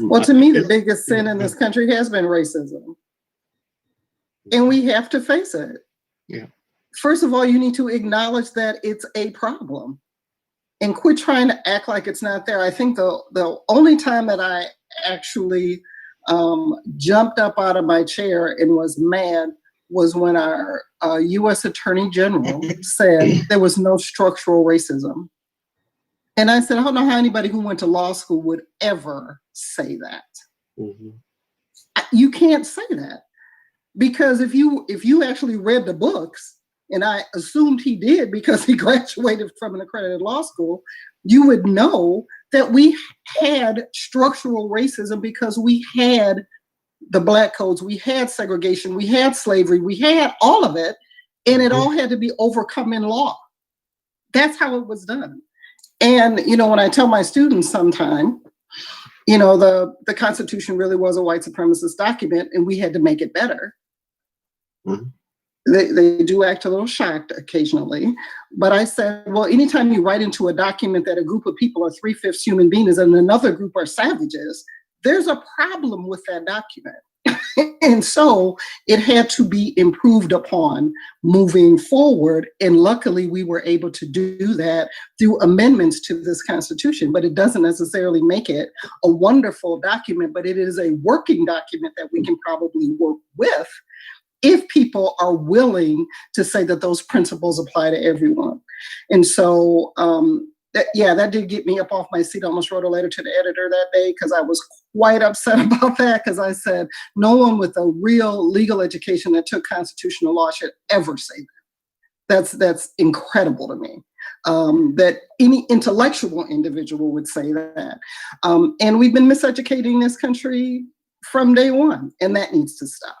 Well, to me, the biggest sin in this country has been racism. And we have to face it. Yeah. First of all, you need to acknowledge that it's a problem and quit trying to act like it's not there. I think the only time that I actually jumped up out of my chair and was mad was when our U.S. Attorney General said there was no structural racism. And I said, I don't know how anybody who went to law school would ever say that. Mm-hmm. You can't say that, because if you actually read the books, and I assumed he did because he graduated from an accredited law school, you would know that we had structural racism because we had the Black codes, we had segregation, we had slavery, we had all of it, and it all had to be overcome in law. That's how it was done. And, when I tell my students sometime, the Constitution really was a white supremacist document and we had to make it better. Mm-hmm. They do act a little shocked occasionally, but I said, well, anytime you write into a document that a group of people are 3/5 human beings and another group are savages, there's a problem with that document. And so it had to be improved upon moving forward. And luckily we were able to do that through amendments to this Constitution, but it doesn't necessarily make it a wonderful document, but it is a working document that we can probably work with if people are willing to say that those principles apply to everyone. And so, that did get me up off my seat. I almost wrote a letter to the editor that day because I was quite upset about that, because I said, no one with a real legal education that took constitutional law should ever say that. That's incredible to me, that any intellectual individual would say that. And we've been miseducating this country from day one, and that needs to stop.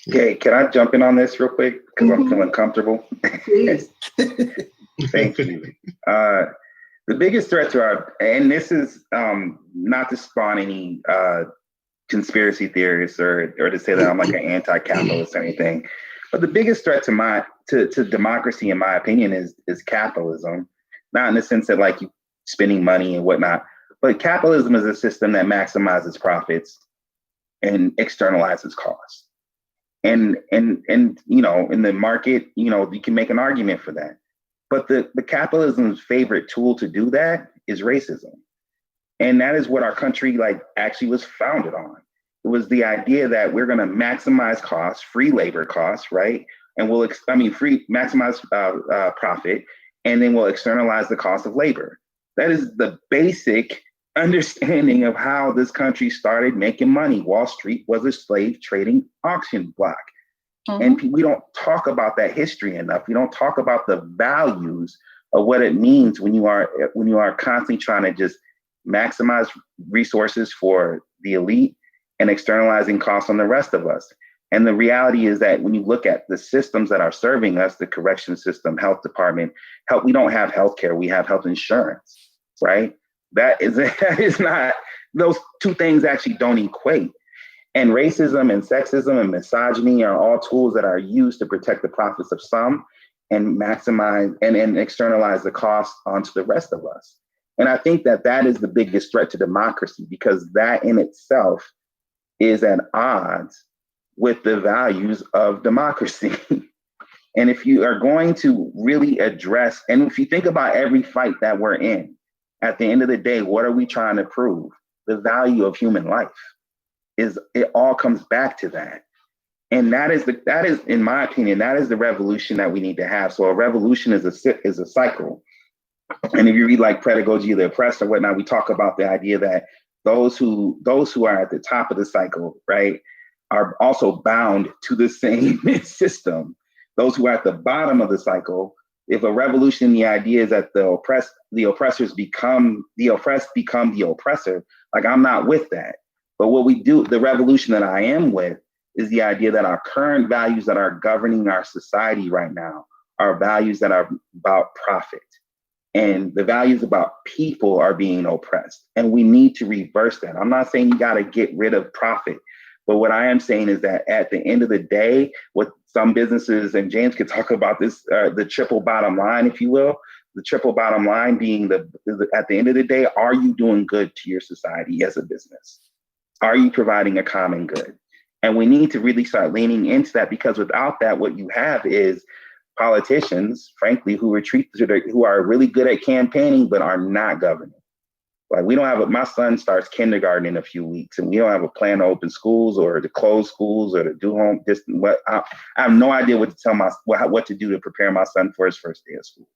Okay, can I jump in on this real quick? Because I'm feeling comfortable. Please. Thank you. The biggest threat to our, and this is not to spawn any conspiracy theorists or to say that I'm like an anti-capitalist or anything, but the biggest threat to democracy, in my opinion, is capitalism. Not in the sense that like you spending money and whatnot, but capitalism is a system that maximizes profits and externalizes costs. And in the market, you can make an argument for that. But the capitalism's favorite tool to do that is racism. And that is what our country like actually was founded on. It was the idea that we're going to maximize costs, free labor costs, right? And maximize profit, and then we'll externalize the cost of labor. That is the basic understanding of how this country started making money. Wall Street was a slave trading auction block. And we don't talk about that history enough. We don't talk about the values of what it means when you are constantly trying to just maximize resources for the elite and externalizing costs on the rest of us. And the reality is that when you look at the systems that are serving us, the correction system, health department, we don't have healthcare, we have health insurance, right? That is not, those two things actually don't equate. And racism and sexism and misogyny are all tools that are used to protect the profits of some and maximize and externalize the cost onto the rest of us. And I think that is the biggest threat to democracy, because that in itself is at odds with the values of democracy. And if you are going to really address, and if you think about every fight that we're in, at the end of the day, what are we trying to prove? The value of human life. It all comes back to that. And that is, in my opinion, that is the revolution that we need to have. So a revolution is a cycle. And if you read like Pedagogy of the Oppressed or whatnot, we talk about the idea that those who are at the top of the cycle, right, are also bound to the same system. Those who are at the bottom of the cycle, if a revolution, the idea is that the oppressed become the oppressor, like I'm not with that. But what we do, the revolution that I am with, is the idea that our current values that are governing our society right now are values that are about profit. And the values about people are being oppressed. And we need to reverse that. I'm not saying you got to get rid of profit. But what I am saying is that at the end of the day, what some businesses, and James could talk about this, the triple bottom line, if you will, the triple bottom line being at the end of the day, are you doing good to your society as a business? Are you providing a common good? And we need to really start leaning into that, because without that, what you have is politicians, frankly, who are really good at campaigning, but are not governing. Like my son starts kindergarten in a few weeks, and we don't have a plan to open schools or to close schools or to do home distance. I have no idea what to tell what to do to prepare my son for his first day of school.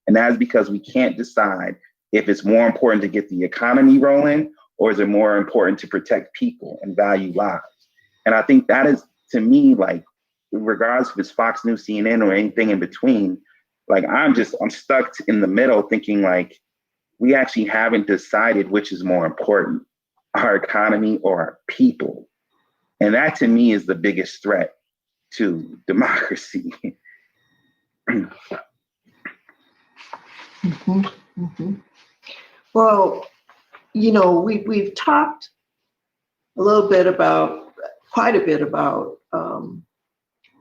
And that is because we can't decide if it's more important to get the economy rolling, or is it more important to protect people and value lives? And I think that is, to me, like, regardless if it's Fox News, CNN, or anything in between, like I'm stuck in the middle thinking like, we actually haven't decided which is more important, our economy or our people. And that to me is the biggest threat to democracy. Mm-hmm, mm-hmm. Well, we've talked quite a bit about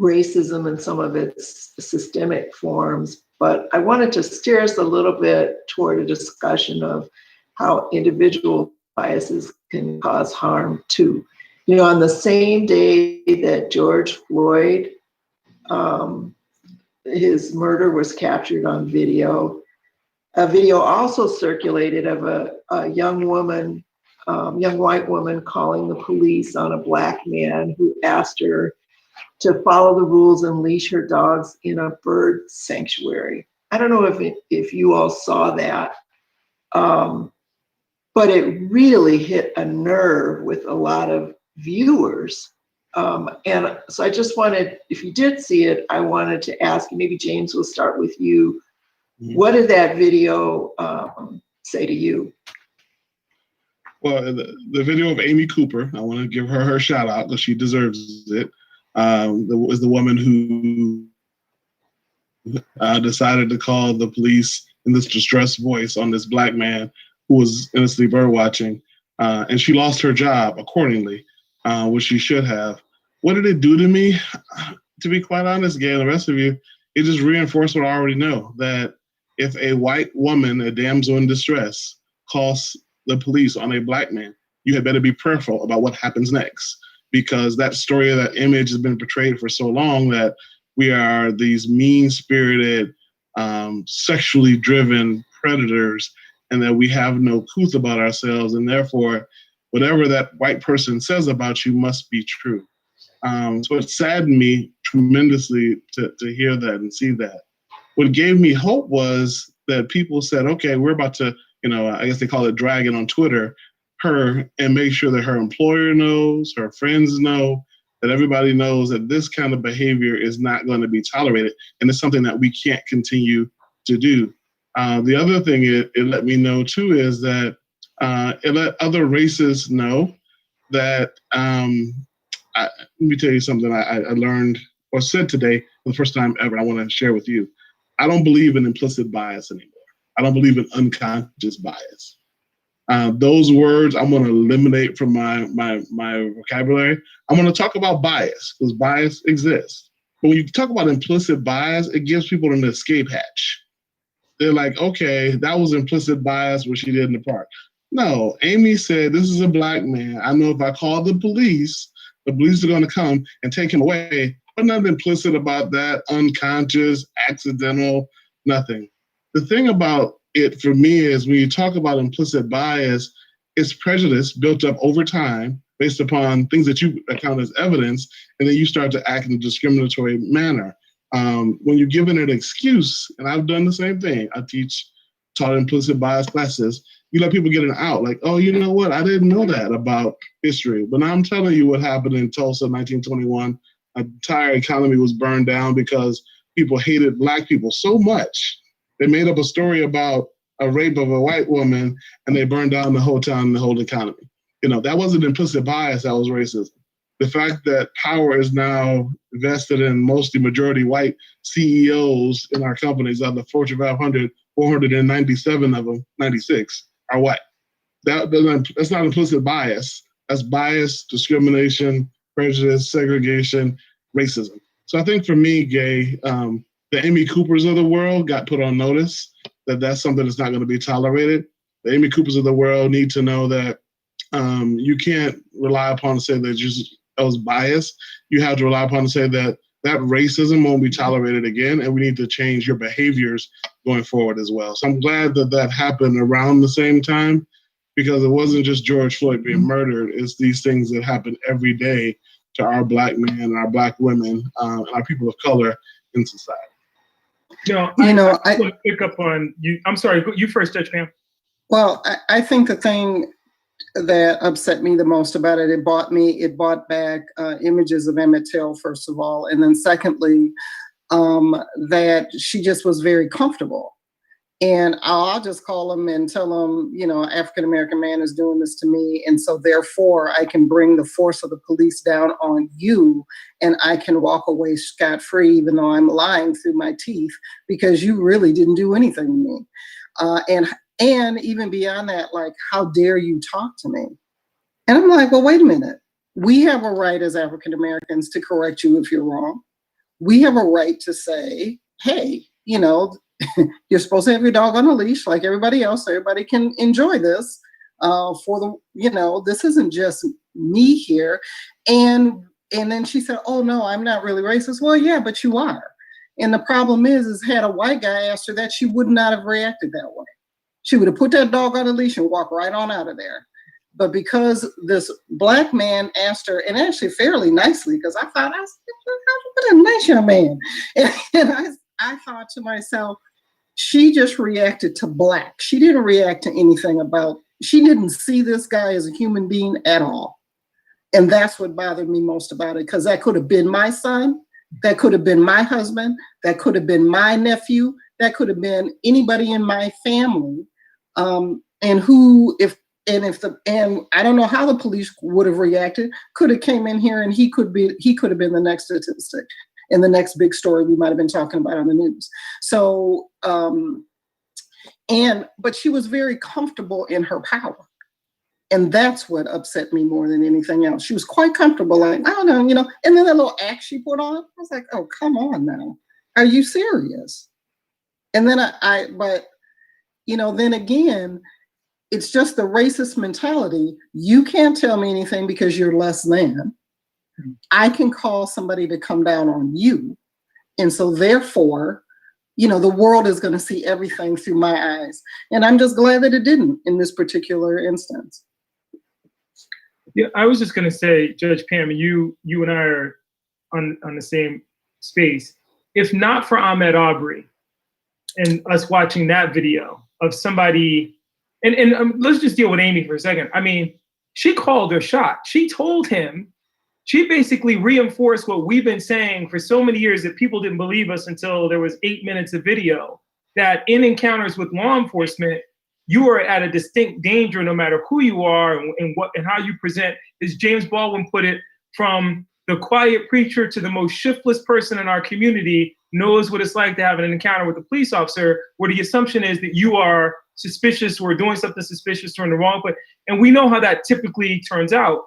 racism and some of its systemic forms, but I wanted to steer us a little bit toward a discussion of how individual biases can cause harm too. On the same day that George Floyd, his murder was captured on video, a video also circulated of a young white woman calling the police on a Black man who asked her to follow the rules and leash her dogs in a bird sanctuary. I don't know if you all saw that, but it really hit a nerve with a lot of viewers. And so I just wanted, if you did see it, I wanted to ask you, maybe James, we'll start with you. What did that video say to you? Well, the video of Amy Cooper, I want to give her shout out because she deserves it. Was the woman who decided to call the police in this distressed voice on this Black man who was innocently bird watching, and she lost her job accordingly, which she should have. What did it do to me? To be quite honest, Gaye and the rest of you, it just reinforced what I already know, that if a white woman, a damsel in distress, calls the police on a Black man, you had better be prayerful about what happens next. Because that story, that image has been portrayed for so long that we are these mean-spirited, sexually driven predators, and that we have no couth about ourselves, and therefore, whatever that white person says about you must be true. So it saddened me tremendously to hear that and see that. What gave me hope was that people said, okay, we're about to, I guess they call it dragging on Twitter, her, and make sure that her employer knows, her friends know, that everybody knows that this kind of behavior is not going to be tolerated. And it's something that we can't continue to do. The other thing it let me know too is that it let other races know that, let me tell you something I learned or said today for the first time ever. I want to share with you. I don't believe in implicit bias anymore. I don't believe in unconscious bias. Those words I'm going to eliminate from my vocabulary. I'm going to talk about bias because bias exists. But when you talk about implicit bias, it gives people an escape hatch. They're like, okay, that was implicit bias what she did in the park. No, Amy said, this is a Black man. I know if I call the police are going to come and take him away. But nothing implicit about that, unconscious, accidental, nothing. The thing about it for me is when you talk about implicit bias, it's prejudice built up over time based upon things that you account as evidence, and then you start to act in a discriminatory manner. When you're given an excuse, and I've done the same thing, I taught implicit bias classes, you let people get an out, like, oh, you know what, I didn't know that about history. But now I'm telling you what happened in Tulsa in 1921. An entire economy was burned down because people hated Black people so much. They made up a story about a rape of a white woman, and they burned down the whole town and the whole economy. That wasn't implicit bias, that was racism. The fact that power is now vested in mostly majority white CEOs in our companies, out of the Fortune 500, 497 of them, 96, are white. That's not implicit bias. That's bias, discrimination, prejudice, segregation, racism. So I think for me, Gaye, the Amy Coopers of the world got put on notice that that's something that's not going to be tolerated. The Amy Coopers of the world need to know that you can't rely upon to say that that was bias. You have to rely upon to say that racism won't be tolerated again, and we need to change your behaviors going forward as well. So I'm glad that happened around the same time, because it wasn't just George Floyd being murdered. It's these things that happen every day to our Black men and our Black women and our people of color in society. I want to pick up on you. I'm sorry, you first, Judge Pam. Well, I think the thing that upset me the most about it, it brought back images of Emmett Till, first of all. And then secondly, that she just was very comfortable. And I'll just call him and tell him, African-American man is doing this to me. And so therefore I can bring the force of the police down on you, and I can walk away scot-free, even though I'm lying through my teeth, because you really didn't do anything to me. And even beyond that, like, how dare you talk to me? And I'm like, well, wait a minute. We have a right as African-Americans to correct you if you're wrong. We have a right to say, hey, you're supposed to have your dog on a leash like everybody else. Everybody can enjoy this this isn't just me here. And then she said, oh, no, I'm not really racist. Well, yeah, but you are. And the problem is had a white guy asked her that, she would not have reacted that way. She would have put that dog on a leash and walked right on out of there. But because this Black man asked her, and actually fairly nicely, because I thought, what a nice young man. And I thought to myself, she just reacted to Black. She didn't react to anything she didn't see this guy as a human being at all. And that's what bothered me most about it, because that could have been my son, that could have been my husband, that could have been my nephew, that could have been anybody in my family. And I don't know how the police would have reacted, could have came in here and he could have been the next statistic in the next big story we might have been talking about on the news. So, but she was very comfortable in her power. And that's what upset me more than anything else. She was quite comfortable, like, I don't know, and then that little act she put on, I was like, oh, come on now. Are you serious? And then then again, it's just the racist mentality. You can't tell me anything because you're less than. I can call somebody to come down on you. And so therefore, the world is going to see everything through my eyes. And I'm just glad that it didn't in this particular instance. Yeah, I was just going to say, Judge Pam, you and I are on the same space. If not for Ahmaud Arbery and us watching that video of somebody, and let's just deal with Amy for a second. I mean, she called her shot. She told him, she basically reinforced what we've been saying for so many years that people didn't believe us until there was 8 minutes of video, that in encounters with law enforcement, you are at a distinct danger no matter who you are and how you present. As James Baldwin put it, from the quiet preacher to the most shiftless person in our community knows what it's like to have an encounter with a police officer, where the assumption is that you are suspicious or doing something suspicious or in the wrong place. And we know how that typically turns out.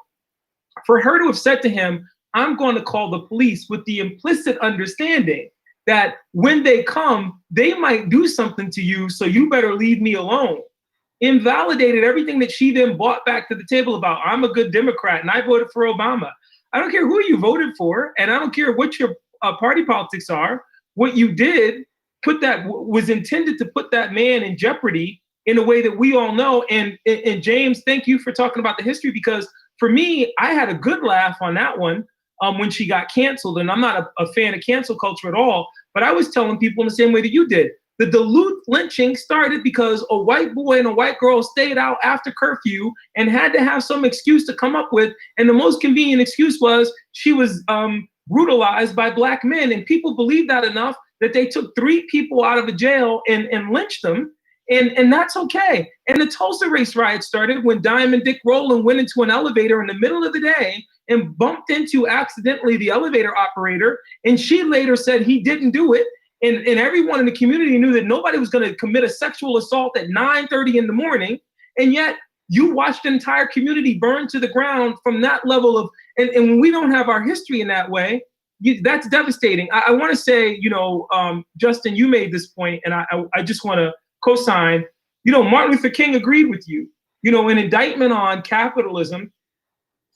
For her to have said to him, I'm going to call the police, with the implicit understanding that when they come, they might do something to you, so you better leave me alone, invalidated everything that she then brought back to the table about, I'm a good Democrat and I voted for Obama. I don't care who you voted for, and I don't care what your party politics are. What you did was intended to put that man in jeopardy in a way that we all know. And James, thank you for talking about the history, because for me, I had a good laugh on that one when she got canceled. And I'm not a fan of cancel culture at all, but I was telling people in the same way that you did. The Duluth lynching started because a white boy and a white girl stayed out after curfew and had to have some excuse to come up with. And the most convenient excuse was she was brutalized by Black men. And people believed that enough that they took 3 people out of a jail and lynched them. And that's okay. And the Tulsa race riot started when Diamond Dick Rowland went into an elevator in the middle of the day and bumped into accidentally the elevator operator. And she later said he didn't do it. And everyone in the community knew that nobody was going to commit a sexual assault at 9:30 in the morning. And yet you watched the entire community burn to the ground from that level of, and when we don't have our history in that way, that's devastating. I want to say, Justin, you made this point, and I just want to co-sign, Martin Luther King agreed with you. An indictment on capitalism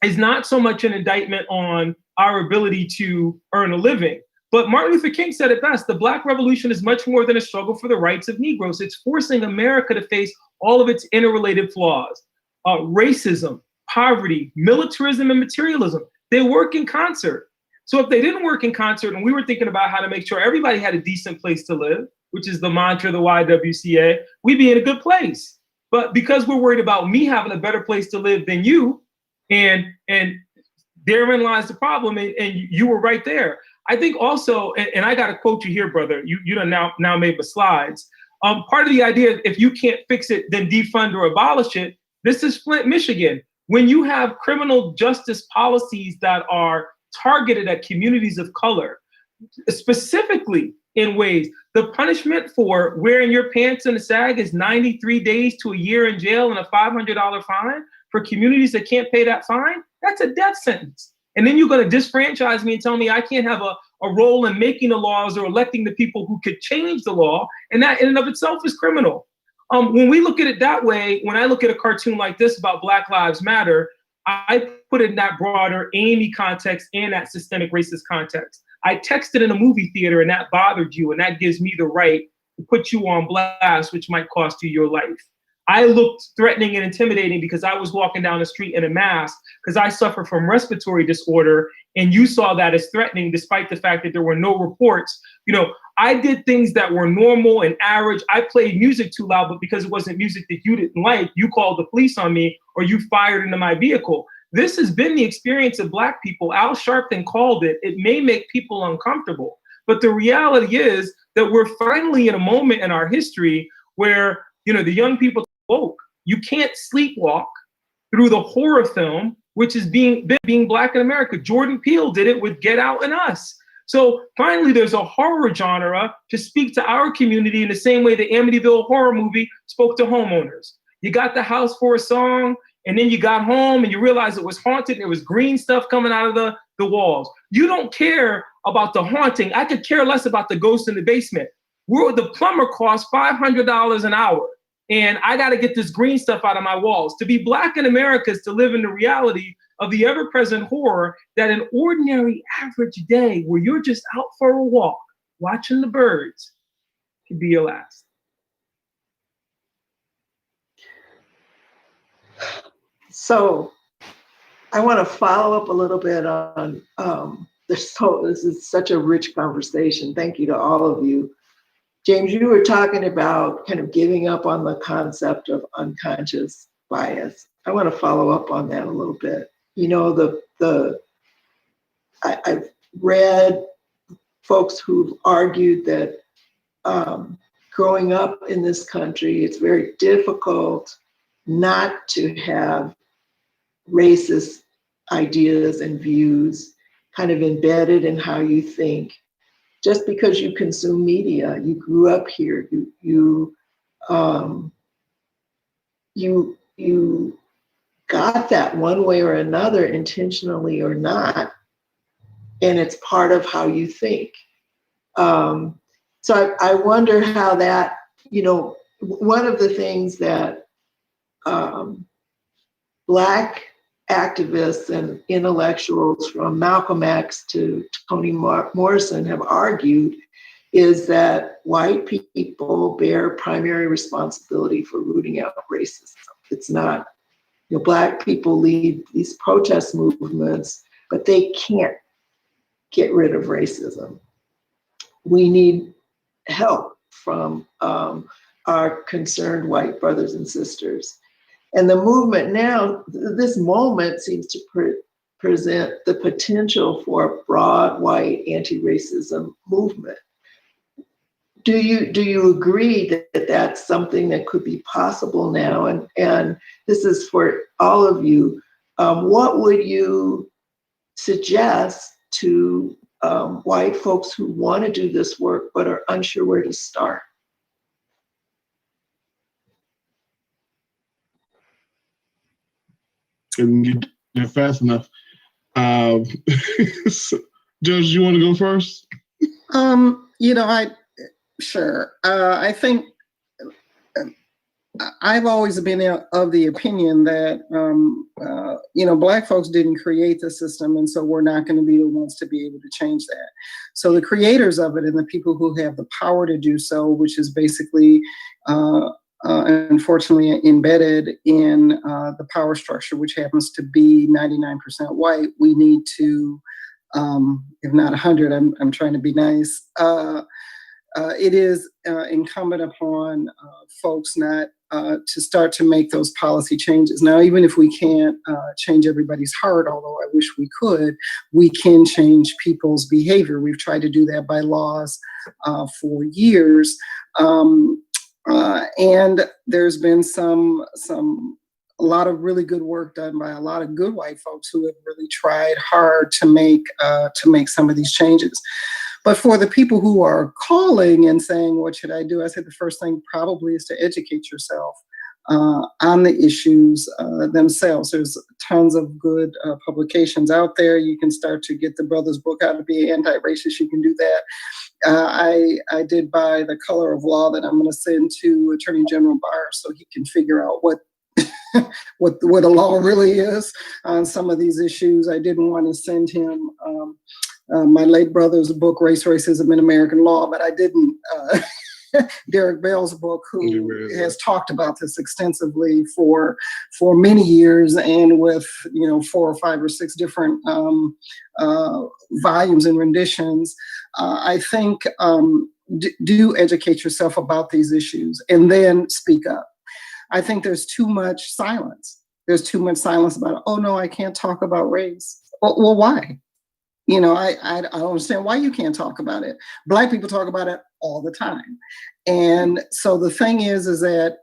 is not so much an indictment on our ability to earn a living. But Martin Luther King said it best: the Black Revolution is much more than a struggle for the rights of Negroes. It's forcing America to face all of its interrelated flaws. Racism, poverty, militarism, and materialism, they work in concert. So if they didn't work in concert, and we were thinking about how to make sure everybody had a decent place to live, which is the mantra of the YWCA, we'd be in a good place. But because we're worried about me having a better place to live than you, and therein lies the problem, and you were right there. I think also, and I got to quote you here, brother, you done now made the slides. Part of the idea, if you can't fix it, then defund or abolish it. This is Flint, Michigan. When you have criminal justice policies that are targeted at communities of color, specifically in ways, the punishment for wearing your pants in a sag is 93 days to a year in jail and a $500 fine. For communities that can't pay that fine, that's a death sentence. And then you're going to disfranchise me and tell me I can't have a role in making the laws or electing the people who could change the law. And that in and of itself is criminal. When we look at it that way, when I look at a cartoon like this about Black Lives Matter, I put it in that broader Amy context and that systemic racist context. I texted in a movie theater and that bothered you, and that gives me the right to put you on blast, which might cost you your life. I looked threatening and intimidating because I was walking down the street in a mask because I suffer from respiratory disorder, and you saw that as threatening despite the fact that there were no reports. I did things that were normal and average. I played music too loud, but because it wasn't music that you didn't like, you called the police on me or you fired into my vehicle. This has been the experience of Black people. Al Sharpton called it. It may make people uncomfortable, but the reality is that we're finally in a moment in our history where, the young people woke. You can't sleepwalk through the horror film, which is being Black in America. Jordan Peele did it with Get Out and Us. So finally, there's a horror genre to speak to our community in the same way the Amityville horror movie spoke to homeowners. You got the house for a song, and then you got home and you realized it was haunted. There was green stuff coming out of the walls. You don't care about the haunting. I could care less about the ghost in the basement. The plumber costs $500 an hour. And I got to get this green stuff out of my walls. To be Black in America is to live in the reality of the ever-present horror that an ordinary average day where you're just out for a walk, watching the birds, can be your last. So I want to follow up a little bit on this is such a rich conversation. Thank you to all of you. James, you were talking about kind of giving up on the concept of unconscious bias. I want to follow up on that a little bit. You know, I've read folks who've argued that growing up in this country, it's very difficult not to have racist ideas and views kind of embedded in how you think. Just because you consume media, you grew up here, you got that one way or another, intentionally or not, and it's part of how you think. So I wonder how that, you know, one of the things that Black activists and intellectuals from Malcolm X to Toni Morrison have argued is that white people bear primary responsibility for rooting out racism. It's not, you know, Black people lead these protest movements, but they can't get rid of racism. We need help from our concerned white brothers and sisters. And the movement now, this moment seems to present the potential for a broad white anti-racism movement. Do you agree that that's something that could be possible now? And this is for all of you. What would you suggest to white folks who want to do this work but are unsure where to start? Couldn't get there fast enough. So, Judge, you want to go first? You know, sure. I think I've always been of the opinion that, you know, Black folks didn't create the system, and so we're not going to be the ones to be able to change that. So the creators of it and the people who have the power to do so, which is basically, unfortunately, embedded in the power structure, which happens to be 99% white, we need to, if not 100, I'm trying to be nice, it is incumbent upon folks not to start to make those policy changes. Now, even if we can't change everybody's heart, although I wish we could, we can change people's behavior. We've tried to do that by laws for years. And there's been a lot of really good work done by a lot of good white folks who have really tried hard to make some of these changes. But for the people who are calling and saying, what should I do? I said the first thing probably is to educate yourself on the issues themselves. There's tons of good publications out there. You can start to get the Brothers book, How to Be Anti-Racist. You can do that. I did buy The Color of Law that I'm going to send to Attorney General Barr so he can figure out what the law really is on some of these issues. I didn't want to send him my late brother's book, Race, Racism in American Law, but I didn't. Derek Bell's book, who has talked about this extensively for many years, and with 4 or 5 or 6 different volumes and renditions. I think do educate yourself about these issues and then speak up. I think there's too much silence. There's too much silence about, oh no, I can't talk about race. Well, why? I don't understand why you can't talk about it. Black people talk about it all the time. And so the thing is that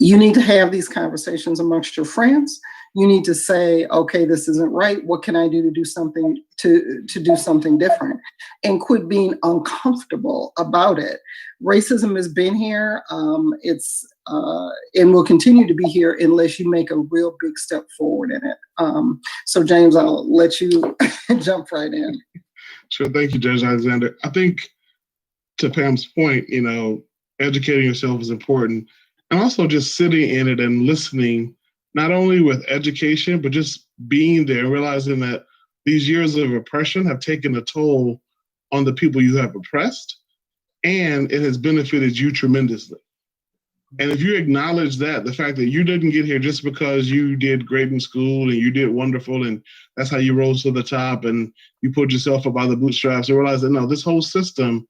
you need to have these conversations amongst your friends. You need to say, okay, this isn't right. What can I do to do something to do something different? And quit being uncomfortable about it. Racism has been here. It's and will continue to be here unless you make a real big step forward in it. So James, I'll let you jump right in. Sure. Thank you, Judge Alexander. I think to Pam's point, educating yourself is important. And also just sitting in it and listening, not only with education, but just being there and realizing that these years of oppression have taken a toll on the people you have oppressed. and it has benefited you tremendously. And if you acknowledge that, the fact that you didn't get here just because you did great in school and you did wonderful and that's how you rose to the top and you pulled yourself up by the bootstraps, and realize that no, this whole system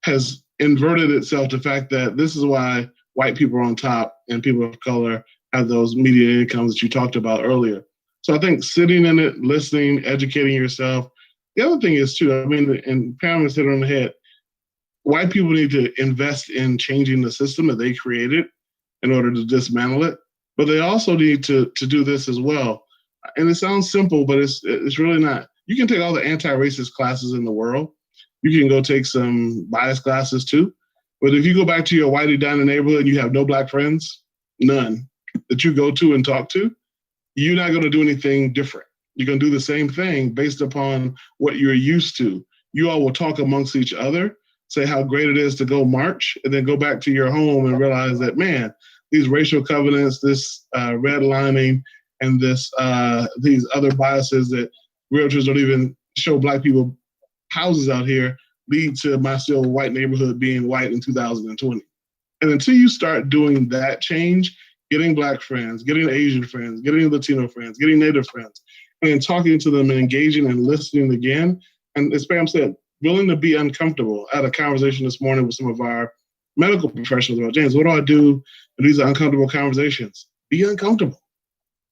has inverted itself to the fact that this is why white people are on top and people of color have those median incomes that you talked about earlier. So I think sitting in it, listening, educating yourself. The other thing is too, I mean, and Pam has hit on the head, white people need to invest in changing the system that they created in order to dismantle it, but they also need to do this as well. And it sounds simple, but it's really not. You can take all the anti-racist classes in the world. You can go take some bias classes too. But if you go back to your whitey down in the neighborhood and you have no black friends, none, that you go to and talk to, you're not going to do anything different. You're going to do the same thing based upon what you're used to. You all will talk amongst each other, say how great it is to go march, and then go back to your home and realize that, man, these racial covenants, this redlining, and these other biases that realtors don't even show black people houses out here lead to my still white neighborhood being white in 2020. And until you start doing that change, getting black friends, getting Asian friends, getting Latino friends, getting Native friends, and then talking to them and engaging and listening again, and as Pam said, willing to be uncomfortable. I had a conversation this morning with some of our medical professionals about, James, what do I do in these uncomfortable conversations? Be uncomfortable.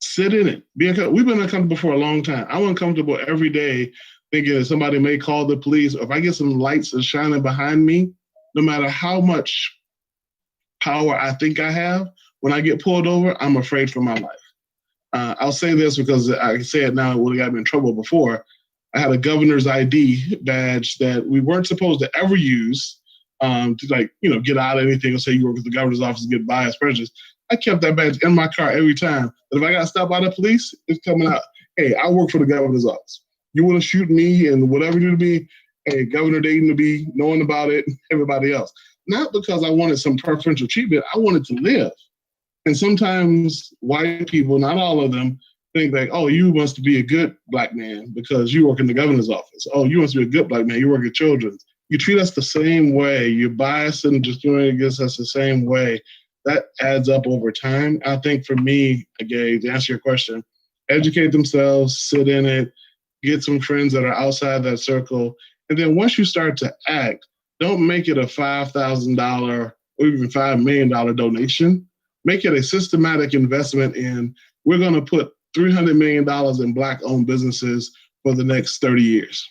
Sit in it. We've been uncomfortable for a long time. I'm uncomfortable every day thinking that somebody may call the police, or if I get some lights that's shining behind me, no matter how much power I think I have, when I get pulled over, I'm afraid for my life. I'll say this because I can say it now, it would have got me in trouble before. I had a governor's ID badge that we weren't supposed to ever use to get out of anything or say you work with the governor's office and get bias prejudice. I kept that badge in my car every time. But if I got stopped by the police, it's coming out, hey, I work for the governor's office. You want to shoot me and whatever you do to me, hey, Governor Dayton to be knowing about it, everybody else. Not because I wanted some preferential treatment, I wanted to live. And sometimes white people, not all of them, think like, oh, you must be a good black man because you work in the governor's office. Oh, you must be a good black man, you work at Children's. You treat us the same way. You're biased and discriminating against us the same way. That adds up over time. I think for me, Gaye, to answer your question, educate themselves, sit in it, get some friends that are outside that circle. And then once you start to act, don't make it a $5,000 or even $5 million donation. Make it a systematic investment in, we're going to put $300 million in Black-owned businesses for the next 30 years.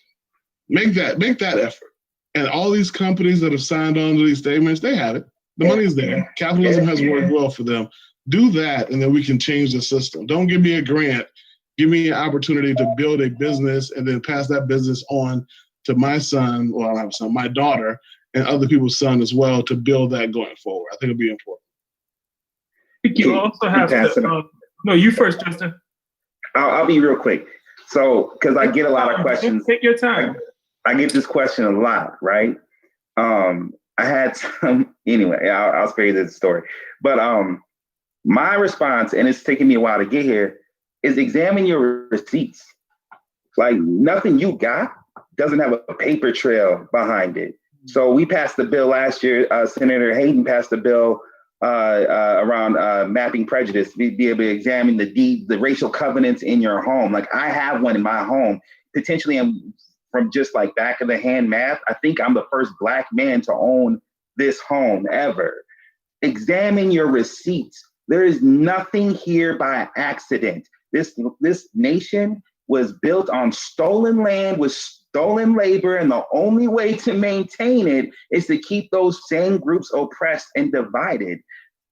Make that effort. And all these companies that have signed on to these statements, they have it. The money's there. Capitalism has worked well for them. Do that, and then we can change the system. Don't give me a grant. Give me an opportunity to build a business and then pass that business on to my son, well, I don't have a son, my daughter, and other people's son as well to build that going forward. I think it'll be important. I think you also have to, no, you first, Justin. I'll be real quick. So, because I get a lot of questions. Take your time. I get this question a lot, right? I had some, anyway, I'll spare you this story. But my response, and it's taken me a while to get here, is examine your receipts. Like nothing you got doesn't have a paper trail behind it. So we passed the bill last year. Senator Hayden passed the bill around mapping prejudice, be able to examine the racial covenants in your home. Like I have one in my home. Potentially, I'm from just like back of the hand math. I think I'm the first Black man to own this home ever. Examine your receipts. There is nothing here by accident. This nation was built on stolen land with stolen labor, and the only way to maintain it is to keep those same groups oppressed and divided.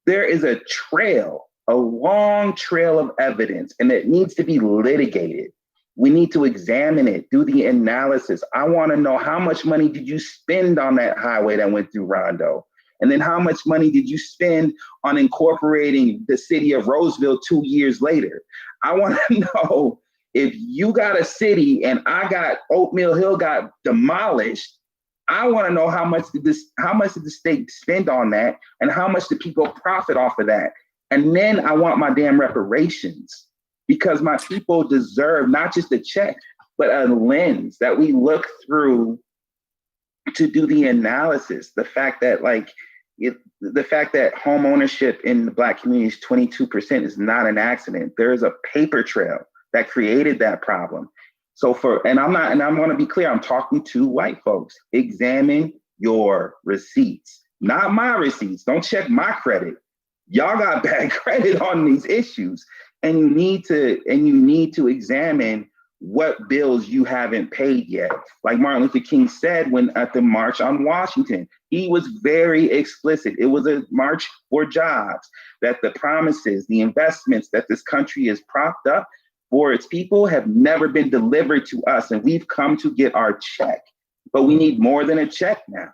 There is a trail, a long trail of evidence, and it needs to be litigated. We need to examine it, do the analysis. I want to know, how much money did you spend on that highway that went through Rondo? And then how much money did you spend on incorporating the city of Roseville 2 years later? I want to know, if you got a city and I got Oatmeal Hill got demolished, I want to know how much did the state spend on that, and how much do people profit off of that? And then I want my damn reparations, because my people deserve not just a check, but a lens that we look through to do the analysis. The fact that home ownership in the Black community is 22% is not an accident. There is a paper trail that created that problem. So I'm going to be clear, I'm talking to white folks. Examine your receipts, not my receipts. Don't check my credit. Y'all got bad credit on these issues. And you need to examine what bills you haven't paid yet. Like Martin Luther King said when at the March on Washington, he was very explicit. It was a march for jobs, that the promises, the investments that this country is propped up for its people have never been delivered to us. And we've come to get our check, but we need more than a check now.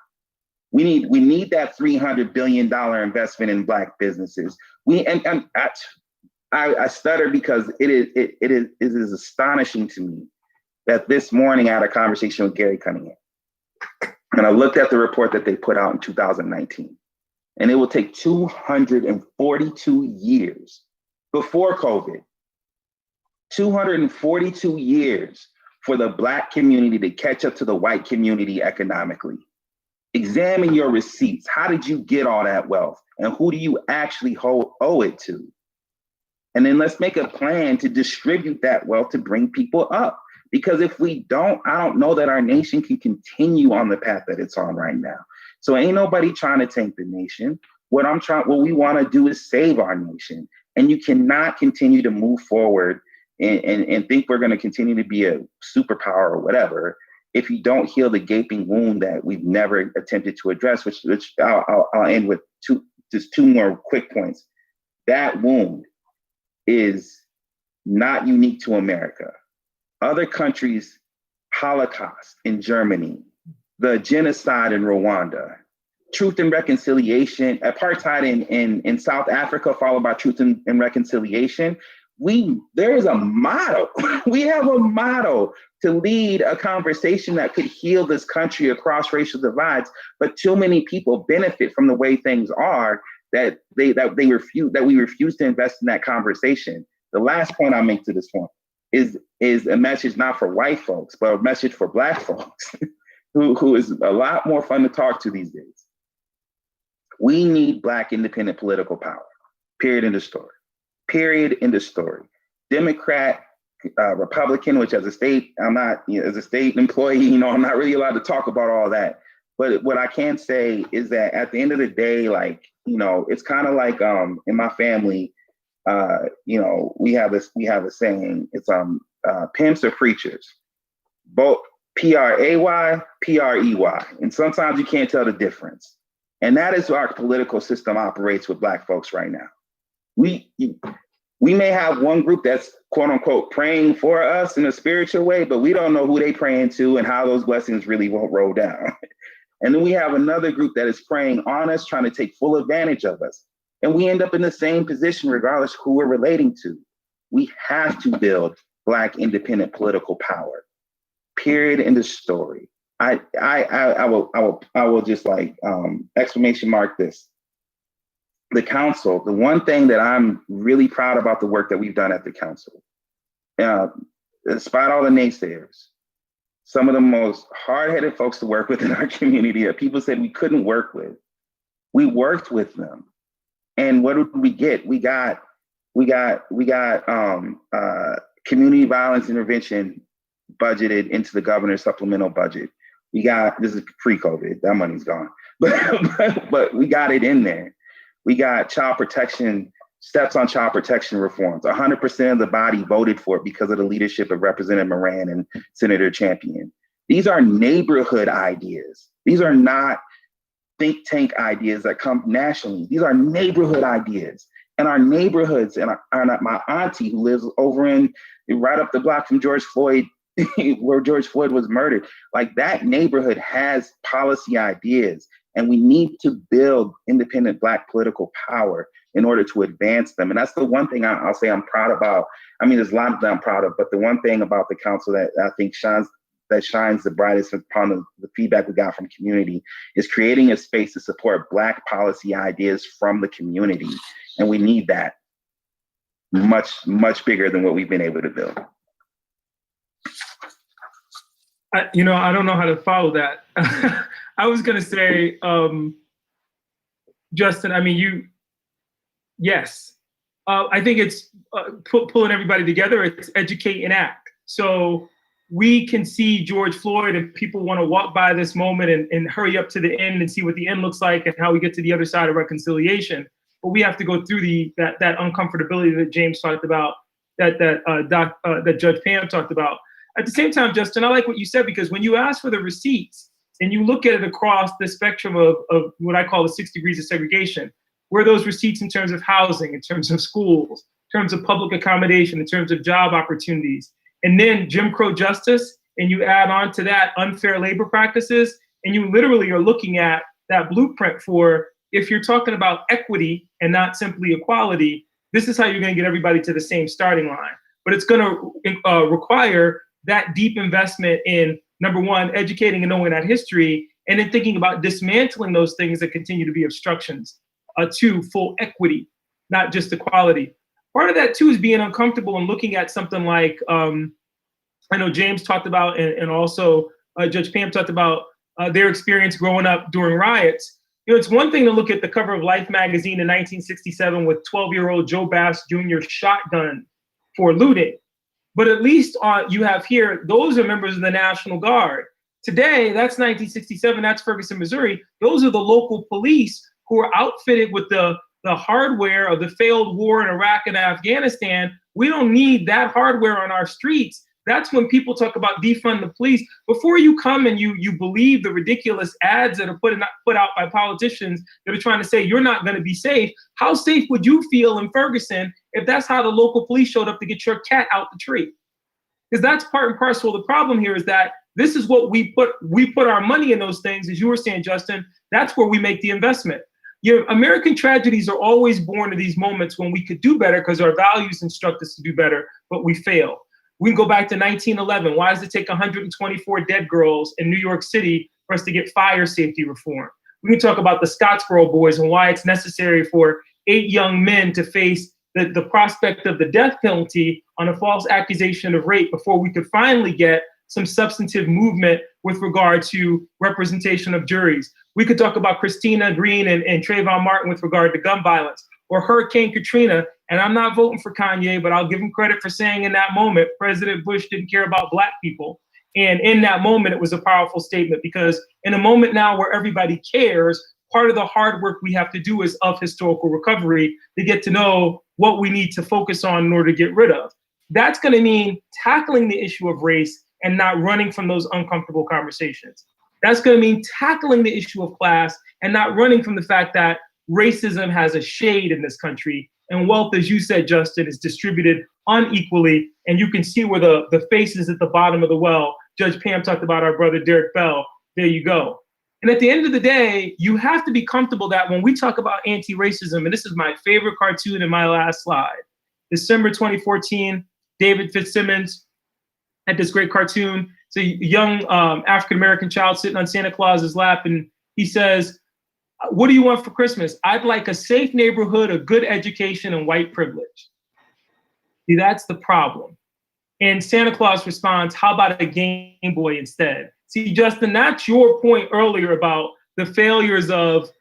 We need that $300 billion investment in Black businesses. I stutter because it is astonishing to me that this morning I had a conversation with Gary Cunningham. And I looked at the report that they put out in 2019. And it will take 242 years before COVID, 242 years for the Black community to catch up to the white community economically. Examine your receipts. How did you get all that wealth? And who do you actually owe it to? And then let's make a plan to distribute that wealth to bring people up. Because if we don't, I don't know that our nation can continue on the path that it's on right now. So ain't nobody trying to tank the nation. What we want to do is save our nation. And you cannot continue to move forward and think we're going to continue to be a superpower or whatever if you don't heal the gaping wound that we've never attempted to address, which I'll end with two more quick points. That wound is not unique to America. Other countries, Holocaust in Germany, the genocide in Rwanda, Truth and Reconciliation, apartheid in South Africa, followed by Truth and Reconciliation. There is a model. We have a model to lead a conversation that could heal this country across racial divides, but too many people benefit from the way things are that we refuse to invest in that conversation. The last point I'll make to this point is a message not for white folks, but a message for Black folks who is a lot more fun to talk to these days. We need Black independent political power, period, end of story. Period, end of story. Democrat, Republican, which as a state, as a state employee, I'm not really allowed to talk about all that. But what I can say is that at the end of the day, it's kind of like in my family, we have a saying. It's pimps or preachers, both P-R-A-Y, P-R-E-Y, and sometimes you can't tell the difference. And that is how our political system operates with Black folks right now. We may have one group that's quote unquote praying for us in a spiritual way, but we don't know who they praying to and how those blessings really won't roll down. And then we have another group that is preying on us, trying to take full advantage of us. And we end up in the same position regardless of who we're relating to. We have to build Black independent political power. Period, end of story. I will just exclamation mark this. The council, the one thing that I'm really proud about the work that we've done at the council, despite all the naysayers, some of the most hard-headed folks to work with in our community that people said we couldn't work with, we worked with them. And what did we get? We got community violence intervention budgeted into the governor's supplemental budget. This is pre-COVID, that money's gone, but we got it in there. We got steps on child protection reforms. 100% of the body voted for it because of the leadership of Representative Moran and Senator Champion. These are neighborhood ideas. These are not think tank ideas that come nationally. These are neighborhood ideas. And our neighborhoods, and my auntie who lives over right up the block from George Floyd, where George Floyd was murdered, that neighborhood has policy ideas. And we need to build independent Black political power in order to advance them. And that's the one thing I'll say I'm proud about. I mean, there's a lot that I'm proud of, but the one thing about the council that I think shines the brightest upon the feedback we got from community is creating a space to support Black policy ideas from the community. And we need that much, much bigger than what we've been able to build. I don't know how to follow that. I was going to say, Justin, I mean, yes. I think it's pulling everybody together. It's educate and act. So we can see George Floyd and people want to walk by this moment and hurry up to the end and see what the end looks like and how we get to the other side of reconciliation. But we have to go through that uncomfortability that James talked about, that Judge Pam talked about. At the same time, Justin, I like what you said, because when you ask for the receipts and you look at it across the spectrum of what I call the 6 degrees of segregation, where those receipts in terms of housing, in terms of schools, in terms of public accommodation, in terms of job opportunities, and then Jim Crow justice, and you add on to that unfair labor practices, and you literally are looking at that blueprint for, if you're talking about equity and not simply equality, this is how you're going to get everybody to the same starting line. But it's going to require that deep investment in, number one, educating and knowing that history, and then thinking about dismantling those things that continue to be obstructions to full equity, not just equality. Part of that too is being uncomfortable and looking at something like, I know James talked about, and also Judge Pam talked about their experience growing up during riots. You know, it's one thing to look at the cover of Life magazine in 1967 with 12-year-old Joe Bass Jr. shotgun for looting. But at least you have here, those are members of the National Guard. Today, that's 1967, that's Ferguson, Missouri. Those are the local police who are outfitted with the hardware of the failed war in Iraq and Afghanistan. We don't need that hardware on our streets. That's when people talk about defund the police. Before you come and you believe the ridiculous ads that are put out by politicians that are trying to say you're not going to be safe, how safe would you feel in Ferguson if that's how the local police showed up to get your cat out the tree? Because that's part and parcel of the problem here, is that this is what we put our money in those things, as you were saying, Justin. That's where we make the investment. American tragedies are always born of these moments when we could do better because our values instruct us to do better, but we fail. We can go back to 1911. Why does it take 124 dead girls in New York City for us to get fire safety reform? We can talk about the Scottsboro boys and why it's necessary for 8 young men to face the prospect of the death penalty on a false accusation of rape before we could finally get some substantive movement with regard to representation of juries. We could talk about Christina Green and Trayvon Martin with regard to gun violence, or Hurricane Katrina. And I'm not voting for Kanye, but I'll give him credit for saying in that moment, President Bush didn't care about Black people. And in that moment, it was a powerful statement, because in a moment now where everybody cares, part of the hard work we have to do is of historical recovery to get to know what we need to focus on in order to get rid of. That's going to mean tackling the issue of race and not running from those uncomfortable conversations. That's going to mean tackling the issue of class and not running from the fact that racism has a shade in this country, and wealth, as you said, Justin, is distributed unequally, and you can see where the face is at the bottom of the well. Judge Pam talked about our brother Derek Bell. There you go. And at the end of the day, you have to be comfortable that when we talk about anti-racism, and this is my favorite cartoon in my last slide, December 2014, David Fitzsimmons had this great cartoon. It's a young African-American child sitting on Santa Claus's lap, and he says, "What do you want for Christmas?" "I'd like a safe neighborhood, a good education, and white privilege." See, that's the problem. And Santa Claus responds, "How about a Game Boy instead?" See, Justin, that's your point earlier about the failures of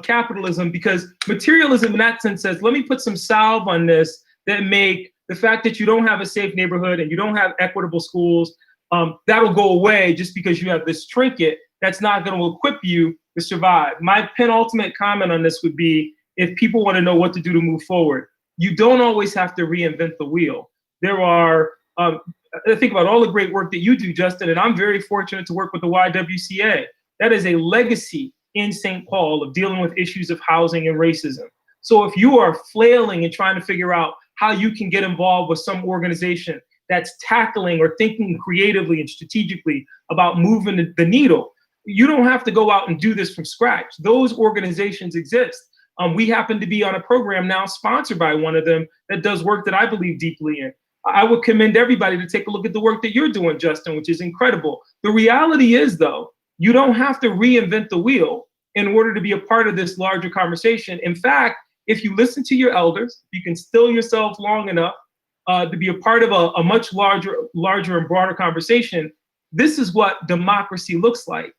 capitalism, because materialism in that sense says, let me put some salve on this that make the fact that you don't have a safe neighborhood and you don't have equitable schools, that'll go away just because you have this trinket that's not going to equip you to survive. My penultimate comment on this would be, if people want to know what to do to move forward, you don't always have to reinvent the wheel. There are, I think about all the great work that you do, Justin, and I'm very fortunate to work with the YWCA. That is a legacy in St. Paul of dealing with issues of housing and racism. So if you are flailing and trying to figure out how you can get involved with some organization that's tackling or thinking creatively and strategically about moving the needle, you don't have to go out and do this from scratch. Those organizations exist. We happen to be on a program now sponsored by one of them that does work that I believe deeply in. I would commend everybody to take a look at the work that you're doing, Justin, which is incredible. The reality is, though, you don't have to reinvent the wheel in order to be a part of this larger conversation. In fact, if you listen to your elders, you can still yourself long enough to be a part of a much larger and broader conversation. This is what democracy looks like.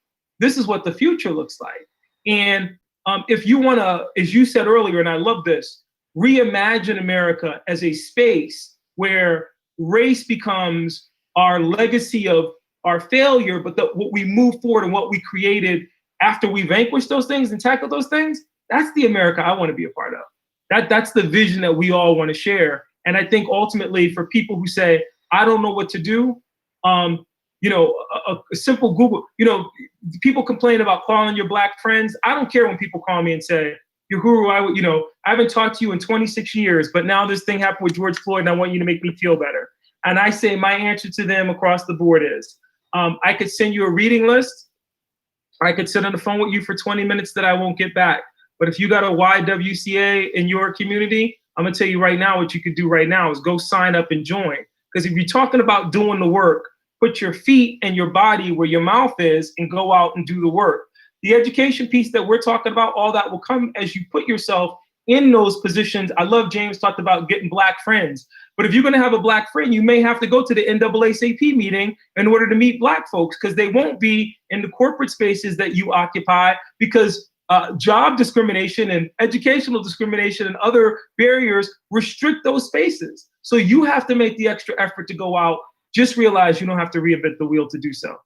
this is what the future looks like. And if you want to, as you said earlier, and I love this, reimagine America as a space where race becomes our legacy of our failure, but what we move forward and what we created after we vanquish those things and tackle those things, that's the America I want to be a part of. That's the vision that we all want to share. And I think ultimately for people who say, I don't know what to do, you know, a simple Google, you know, people complain about calling your Black friends. I don't care when people call me and say, Yohuru, I haven't talked to you in 26 years, but now this thing happened with George Floyd and I want you to make me feel better. And I say my answer to them across the board is, I could send you a reading list. I could sit on the phone with you for 20 minutes that I won't get back. But if you got a YWCA in your community, I'm gonna tell you right now, what you could do right now is go sign up and join. Because if you're talking about doing the work, put your feet and your body where your mouth is and go out and do the work. The education piece that we're talking about, all that will come as you put yourself in those positions. I love James talked about getting Black friends. But if you're going to have a Black friend, you may have to go to the NAACP meeting in order to meet Black folks, because they won't be in the corporate spaces that you occupy, because job discrimination and educational discrimination and other barriers restrict those spaces. So you have to make the extra effort to go out. Just realize you don't have to reinvent the wheel to do so.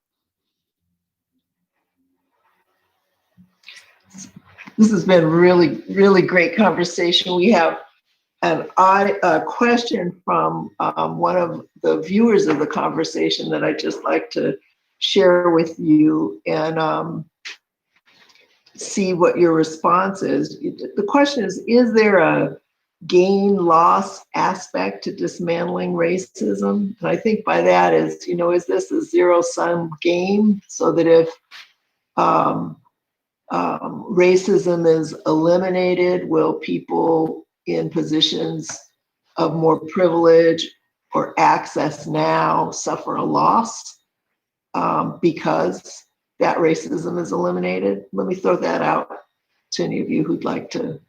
This has been really, really great conversation. We have a question from one of the viewers of the conversation that I'd just like to share with you and see what your response is. The question is there a gain-loss aspect to dismantling racism? And I think by that is, is this a zero-sum game, so that if racism is eliminated, will people in positions of more privilege or access now suffer a loss because that racism is eliminated? Let me throw that out to any of you who'd like to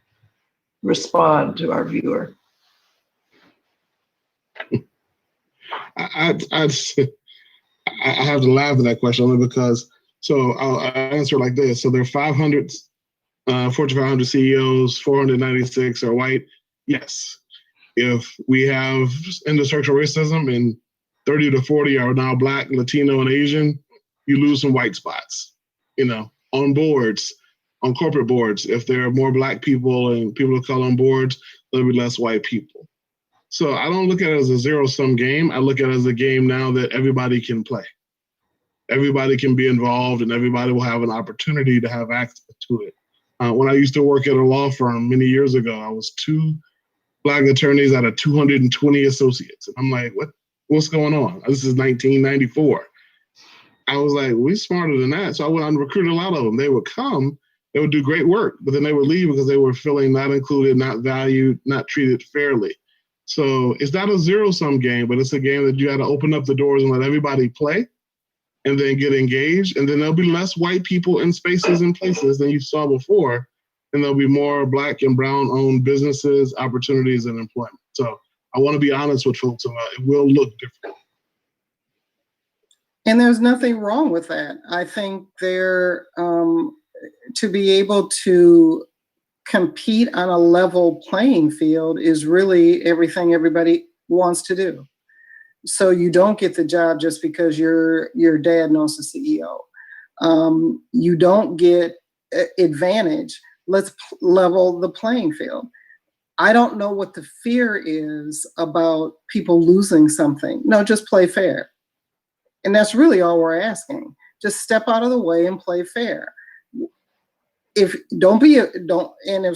respond to our viewer. I have to laugh at that question only because, so I'll answer it like this. So there are 500 Fortune 500 CEOs, 496 are white. Yes. If we have intersectional racism and 30 to 40 are now Black, Latino, and Asian, you lose some white spots, on boards, on corporate boards. If there are more Black people and people of color on boards, there'll be less white people. So I don't look at it as a zero-sum game. I look at it as a game now that everybody can play. Everybody can be involved and everybody will have an opportunity to have access to it. When I used to work at a law firm many years ago, I was 2 Black attorneys out of 220 associates. And I'm like, what's going on? This is 1994. I was like, we're smarter than that. So I went out and recruited a lot of them. They would come, they would do great work, but then they would leave because they were feeling not included, not valued, not treated fairly. So it's not a zero-sum game, but it's a game that you got to open up the doors and let everybody play and then get engaged. And then there'll be less white people in spaces and places than you saw before. And there'll be more Black and brown-owned businesses, opportunities, and employment. So I want to be honest with folks about it. It will look different. And there's nothing wrong with that. I think to be able to compete on a level playing field is really everything everybody wants to do. So you don't get the job just because your dad knows the CEO. You don't get advantage. Let's level the playing field. I don't know what the fear is about people losing something. No, just play fair. And that's really all we're asking. Just step out of the way and play fair. If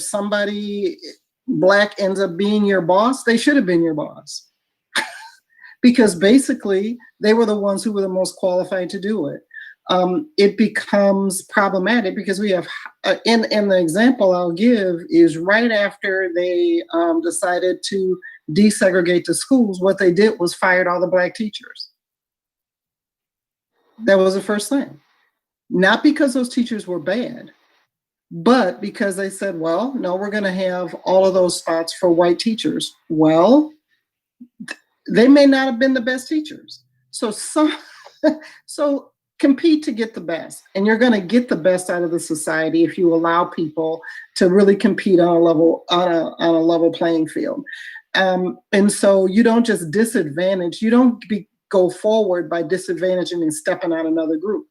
somebody Black ends up being your boss, they should have been your boss. Because basically they were the ones who were the most qualified to do it. It becomes problematic because we have, in the example I'll give is right after they decided to desegregate the schools, what they did was fired all the Black teachers. That was the first thing. Not because those teachers were bad, but because they said, well, no, we're going to have all of those spots for white teachers. Well, they may not have been the best teachers. So compete to get the best, and you're going to get the best out of the society if you allow people to really compete on a level playing field. And so you don't just disadvantage, you don't go forward by disadvantaging and stepping on another group.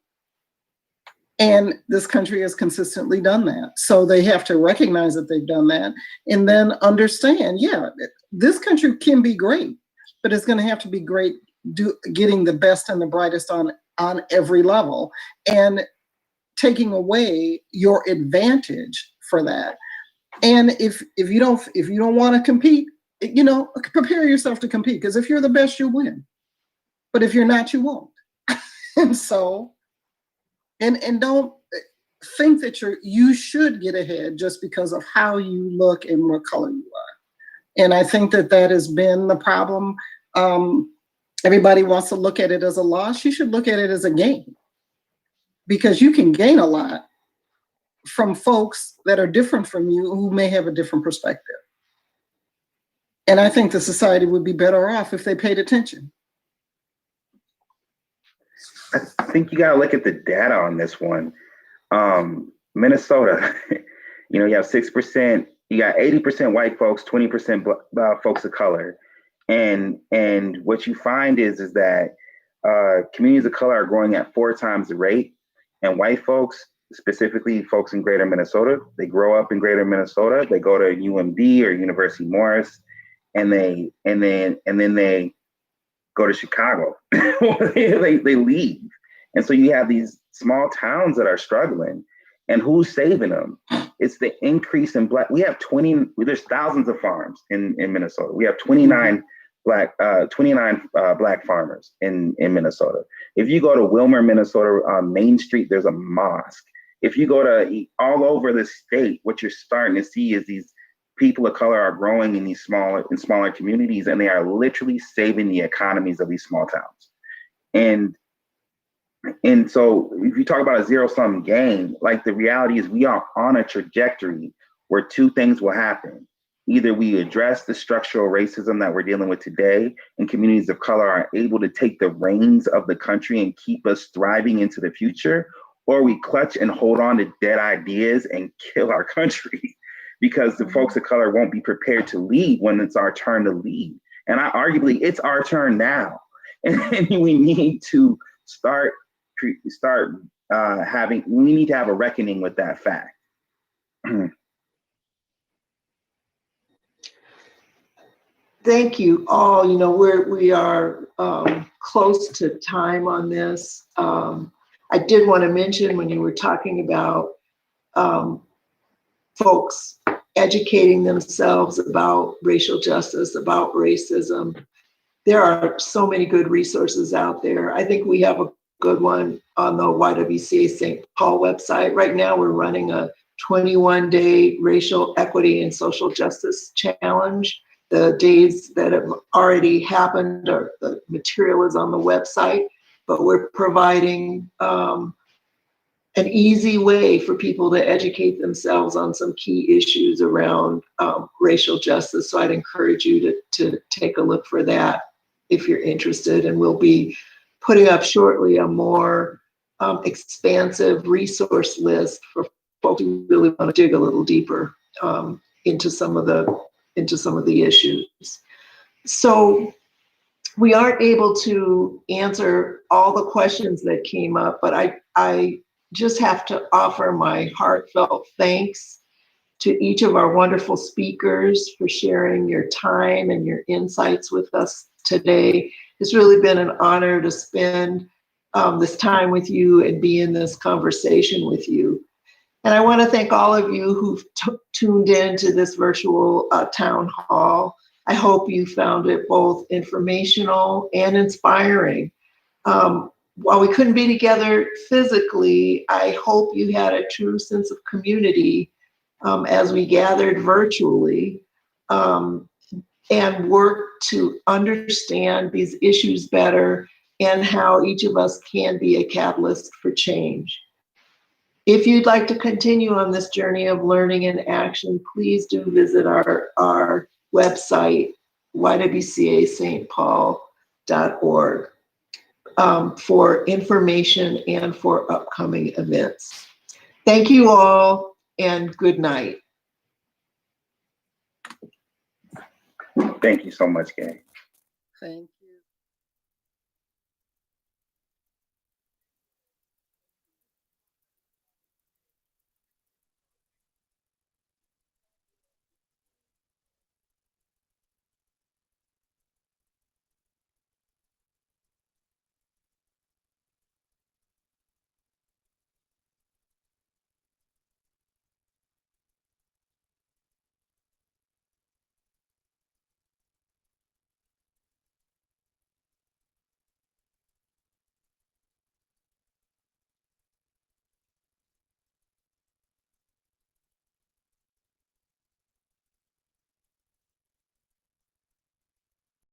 And this country has consistently done that. So they have to recognize that they've done that and then understand, yeah, this country can be great, but it's going to have to be great getting the best and the brightest on every level, and taking away your advantage for that. And if you don't want to compete, prepare yourself to compete, because if you're the best, you win. But if you're not, you won't. And so, and don't think that you should get ahead just because of how you look and what color you are. And I think that has been the problem. Everybody wants to look at it as a loss. You should look at it as a gain, because you can gain a lot from folks that are different from you who may have a different perspective. And I think the society would be better off if they paid attention. I think you got to look at the data on this one. Minnesota, you have 6%, you got 80% white folks, 20% folks of color. And what you find is that communities of color are growing at 4 times the rate, and white folks, specifically folks in Greater Minnesota, they grow up in Greater Minnesota, they go to UMD or University Morris, and then they go to Chicago. they leave, and so you have these small towns that are struggling, and who's saving them? It's the increase in Black. We have there's thousands of farms in Minnesota. We have 29 Black farmers in Minnesota. If you go to Wilmer, Minnesota, on Main Street, there's a mosque. If you go to all over the state, what you're starting to see is these people of color are growing in these smaller communities, and they are literally saving the economies of these small towns. And so if you talk about a zero-sum game, like, the reality is we are on a trajectory where 2 things will happen. Either we address the structural racism that we're dealing with today, and communities of color are able to take the reins of the country and keep us thriving into the future, or we clutch and hold on to dead ideas and kill our country because the folks of color won't be prepared to lead when it's our turn to lead. And arguably it's our turn now. And we need to we need to have a reckoning with that fact. Thank you all. We are close to time on this. I did want to mention, when you were talking about folks educating themselves about racial justice, about racism, there are so many good resources out there. I think we have a good one on the YWCA St. Paul website. Right now, we're running a 21-day racial equity and social justice challenge. The days that have already happened, or the material is on the website, but we're providing an easy way for people to educate themselves on some key issues around racial justice. So I'd encourage you to take a look for that if you're interested. And we'll be putting up shortly a more expansive resource list for folks who really want to dig a little deeper into some of the issues. So we aren't able to answer all the questions that came up, but I just have to offer my heartfelt thanks to each of our wonderful speakers for sharing your time and your insights with us today. It's really been an honor to spend this time with you and be in this conversation with you. And I want to thank all of you who've tuned in to this virtual town hall. I hope you found it both informational and inspiring. While we couldn't be together physically, I hope you had a true sense of community as we gathered virtually and worked to understand these issues better and how each of us can be a catalyst for change. If you'd like to continue on this journey of learning and action, please do visit our website, YWCA St. Paul.org. for information and for upcoming events. Thank you all, and good night. Thank you so much, Gaye. Thank you.